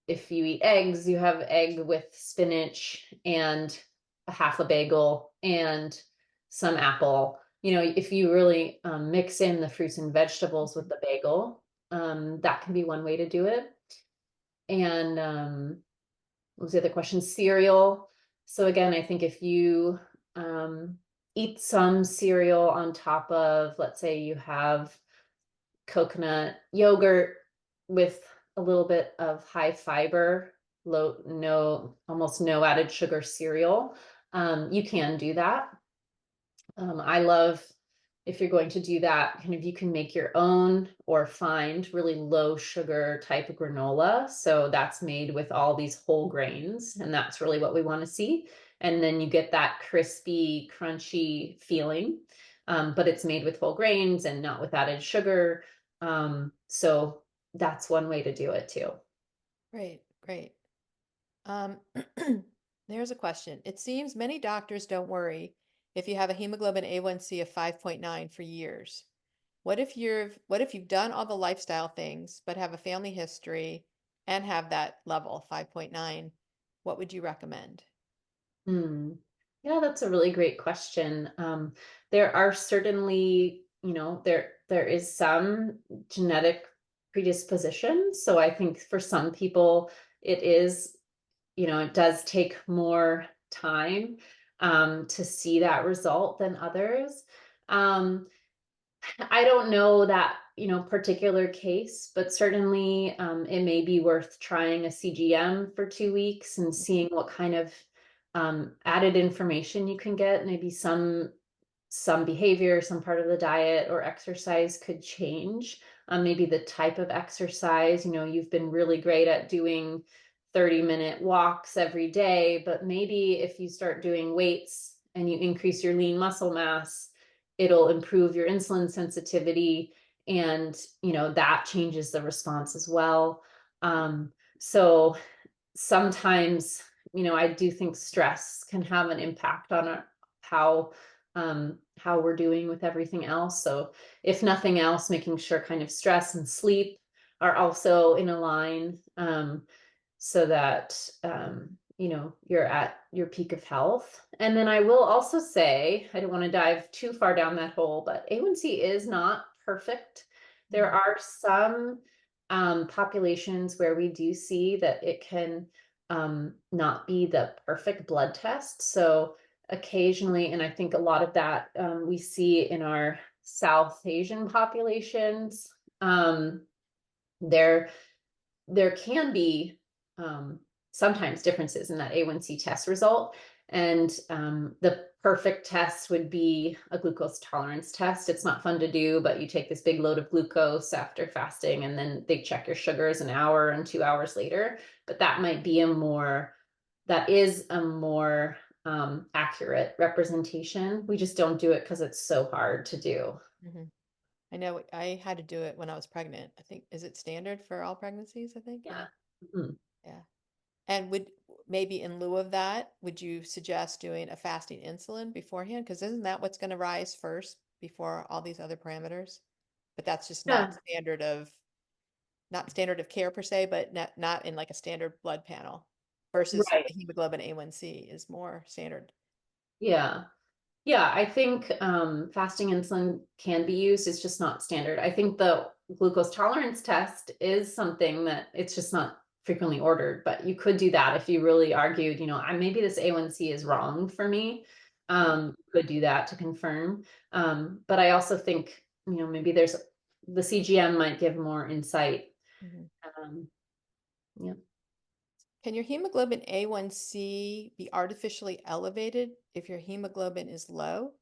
if you eat eggs, you have egg with spinach and a half a bagel and some apple. If you really mix in the fruits and vegetables with Mhm. the bagel, that can be one way to do it. And what was the other question? Cereal. So again, I think if you eat some cereal on top of, let's say you have coconut yogurt with a little bit of high fiber, low, no, almost no added sugar cereal. You can do that. I love if you're going to do that, kind of you can make your own or find really low sugar type of granola. So that's made with all these whole grains, and that's really what we want to see. And then you get that crispy, crunchy feeling, but it's made with whole grains and not with added sugar. So that's one way to do it too. Great, great. Um, there's a question. It seems many doctors don't worry if you have a hemoglobin A1C of 5.9 for years. What if you've done all the lifestyle things but have a family history and have that level 5.9? What would you recommend? Hmm. Yeah, that's a really great question. There are certainly, there is some genetic predisposition. So I think for some people, it is, it does take more time to see that result than others. Um, I don't know that, particular case, but certainly it may be worth trying a CGM for 2 weeks and seeing what kind of added information you can get. Maybe some behavior, some part of the diet or exercise could change. Maybe the type of exercise, you've been really great at doing 30-minute walks every day, but maybe if you start doing weights and you increase your lean muscle mass, it'll improve your insulin sensitivity, and that changes the response as well. So sometimes, I do think stress can have an impact on how how we're doing with everything else. So if nothing else, making sure kind of stress and sleep are also in a line, so that you're at your peak of health. And then I will also say, I don't want to dive too far down that hole, but A1C is not perfect. There Mhm. are some populations where we do see that it can not be the perfect blood test. So occasionally, and I think a lot of that we see in our South Asian populations, there there can be sometimes differences in that A1C test result. And the perfect test would be a glucose tolerance test. It's not fun to do, but you take this big load of glucose after fasting, and then they check your sugars an hour and 2 hours later. But that is a more accurate representation. We just don't do it because it's so hard to do. Mhm. I know I had to do it when I was pregnant. I think, is it standard for all pregnancies, I think? Yeah. Yeah. Mhm. Yeah. And would maybe in lieu of that, would you suggest doing a fasting insulin beforehand? Because isn't that what's going to rise first before all these other parameters? But that's just Yeah. not standard of care per se, but not in like a standard blood panel versus Right. the hemoglobin A1C is more standard. Yeah. Yeah, I think fasting insulin can be used. It's just not standard. I think the glucose tolerance test is something that it's just not frequently ordered, but you could do that if you really argued, maybe this A1C is wrong for me. Mm, You could do that to confirm. But I also think, maybe there's the CGM might give more insight. mhm. Um, yeah. Can your hemoglobin A1C be artificially elevated if your hemoglobin is low?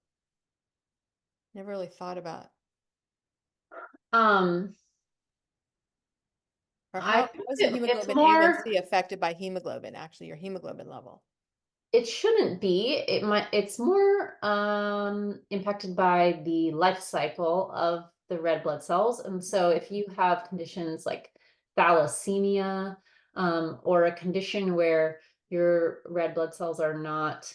Never really thought about. Um, Or I how think is the it's hemoglobin more. A1C affected by hemoglobin, actually, your hemoglobin level? It shouldn't be. It's more impacted by the life cycle of the red blood cells. And so if you have conditions like thalassemia, or a condition where your red blood cells are not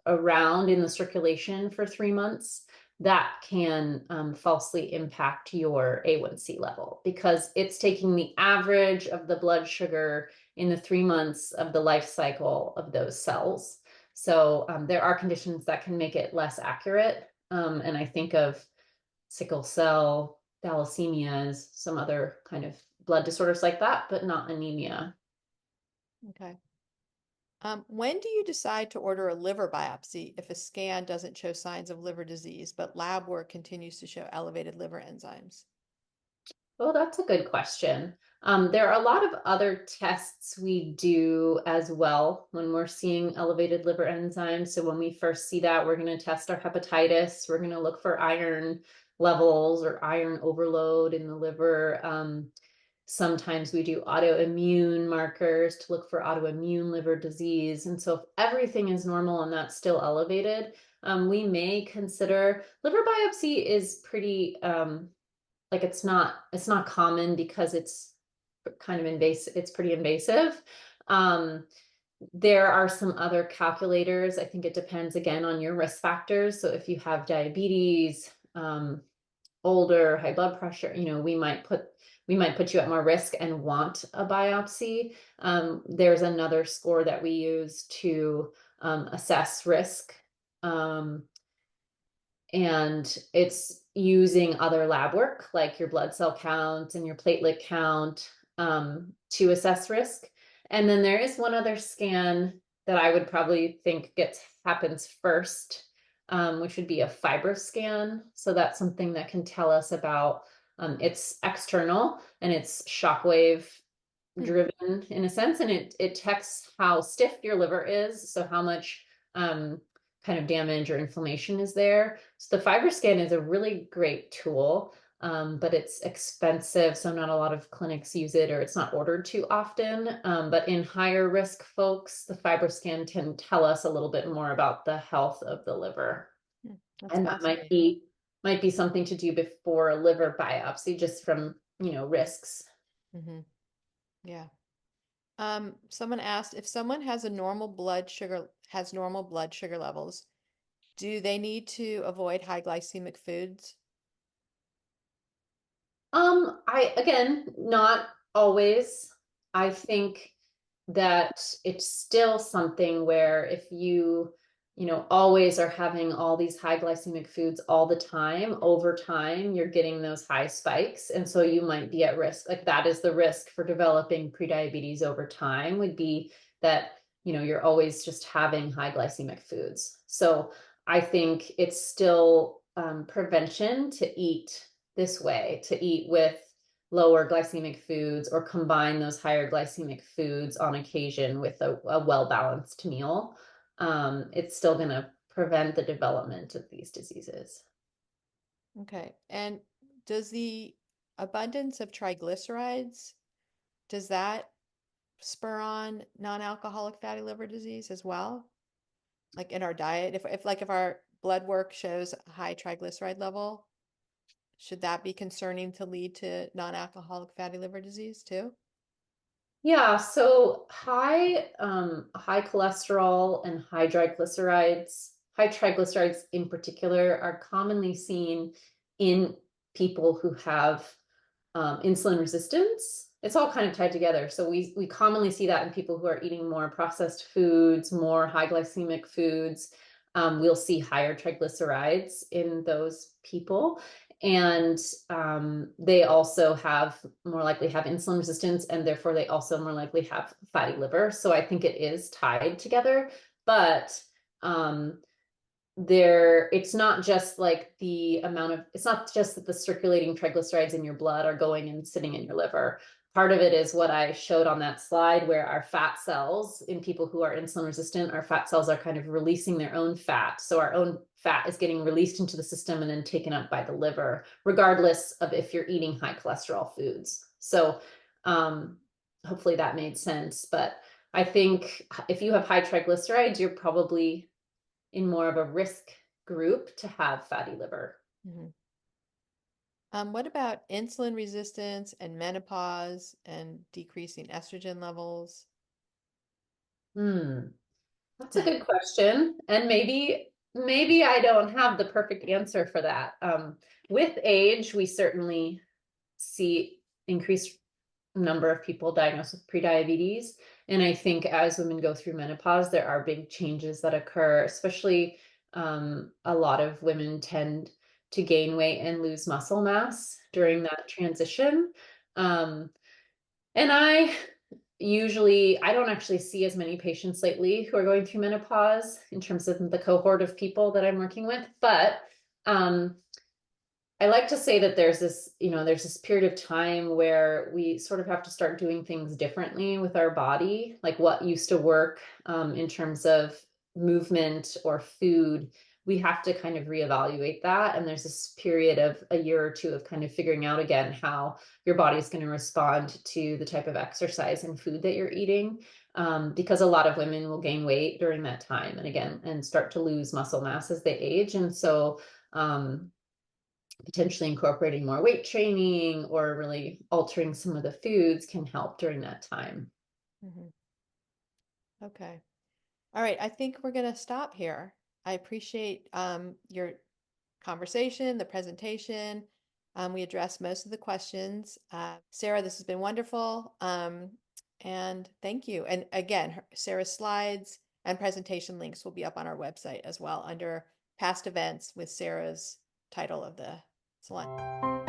around in the circulation for 3 months, that can falsely impact your A1C level because it's taking the average of the blood sugar in the 3 months of the life cycle of those cells. So there are conditions that can make it less accurate. And I think of sickle cell, thalassemia as some other kind of blood disorders like that, but not anemia. Okay. When do you decide to order a liver biopsy if a scan doesn't show signs of liver disease, but lab work continues to show elevated liver enzymes? Well, that's a good question. There are a lot of other tests we do as well when we're seeing elevated liver enzymes. So when we first see that, we're going to test our hepatitis. We're going to look for iron levels or iron overload in the liver. Sometimes we do autoimmune markers to look for autoimmune liver disease. And so if everything is normal and that's still elevated, we may consider liver biopsy is pretty like it's not common because it's kind of invasive. It's pretty invasive. Um, there are some other calculators. I think it depends again on your risk factors. So if you have diabetes, older, high blood pressure, we might put you at more risk and want a biopsy. There's another score that we use to assess risk. Um, and it's using other lab work like your blood cell count and your platelet count to assess risk. And then there is one other scan that I would probably think happens first, which would be a fiber scan. So that's something that can tell us about it's external and it's shockwave Hmm. driven in a sense, and it checks how stiff your liver is, so how much um, kind of damage or inflammation is there. So the fiber scan is a really great tool, but it's expensive, so not a lot of clinics use it or it's not ordered too often. But in higher risk folks, the fiber scan can tell us a little bit more about the health of the liver, Hmm. That's and that might fascinating. be might be something to do before a liver biopsy, just from risks. Hmm. Yeah. Someone asked if someone has normal blood sugar levels, do they need to avoid high glycemic foods? I again, not always. I think that it's still something where if always are having all these high glycemic foods all the time, over time, you're getting those high spikes. And so you might be at risk. Like that is the risk for developing prediabetes over time would be that, you're always just having high glycemic foods. So I think it's still prevention to eat this way, to eat with lower glycemic foods or combine those higher glycemic foods on occasion with a well-balanced meal. It's still going to prevent the development of these diseases. Okay. And does the abundance of triglycerides, does that spur on non-alcoholic fatty liver disease as well? Like in our diet, if our blood work shows a high triglyceride level, should that be concerning to lead to non-alcoholic fatty liver disease too? Yeah, so high cholesterol and high triglycerides in particular, are commonly seen in people who have insulin resistance. it's all kind of tied together. So we commonly see that in people who are eating more processed foods, more high glycemic foods. We'll see higher triglycerides in those people. And they also have more likely have insulin resistance, and therefore they also more likely have fatty liver. So I think it is tied together. But it's not just like it's not just that the circulating triglycerides in your blood are going and sitting in your liver. Part of it is what I showed on that slide, where our fat cells in people who are insulin resistant, our fat cells are kind of releasing their own fat. So our own fat is getting released into the system and then taken up by the liver, regardless of if you're eating high cholesterol foods. So hopefully that made sense. But I think if you have high triglycerides, you're probably in more of a risk group to have fatty liver. Mhm. What about insulin resistance and menopause and decreasing estrogen levels? Hmm, that's a good question. And maybe I don't have the perfect answer for that. With age, we certainly see increased number of people diagnosed with prediabetes. And I think as women go through menopause, there are big changes that occur, especially a lot of women tend to gain weight and lose muscle mass during that transition. Um, and I don't actually see as many patients lately who are going through menopause in terms of the cohort of people that I'm working with, but um, I like to say that there's this period of time where we sort of have to start doing things differently with our body, like what used to work in terms of movement or food. We have to kind of reevaluate that. And there's this period of a year or two of kind of figuring out again how your body is going to respond to the type of exercise and food that you're eating. Because a lot of women will gain weight during that time and start to lose muscle mass as they age. And so, potentially incorporating more weight training or really altering some of the foods can help during that time. Mhm. Okay. All right. I think we're going to stop here. I appreciate your conversation, the presentation. We addressed most of the questions. Sarah, this has been wonderful. And thank you. And again, Sarah's slides and presentation links will be up on our website as well under past events with Sarah's title of the salon.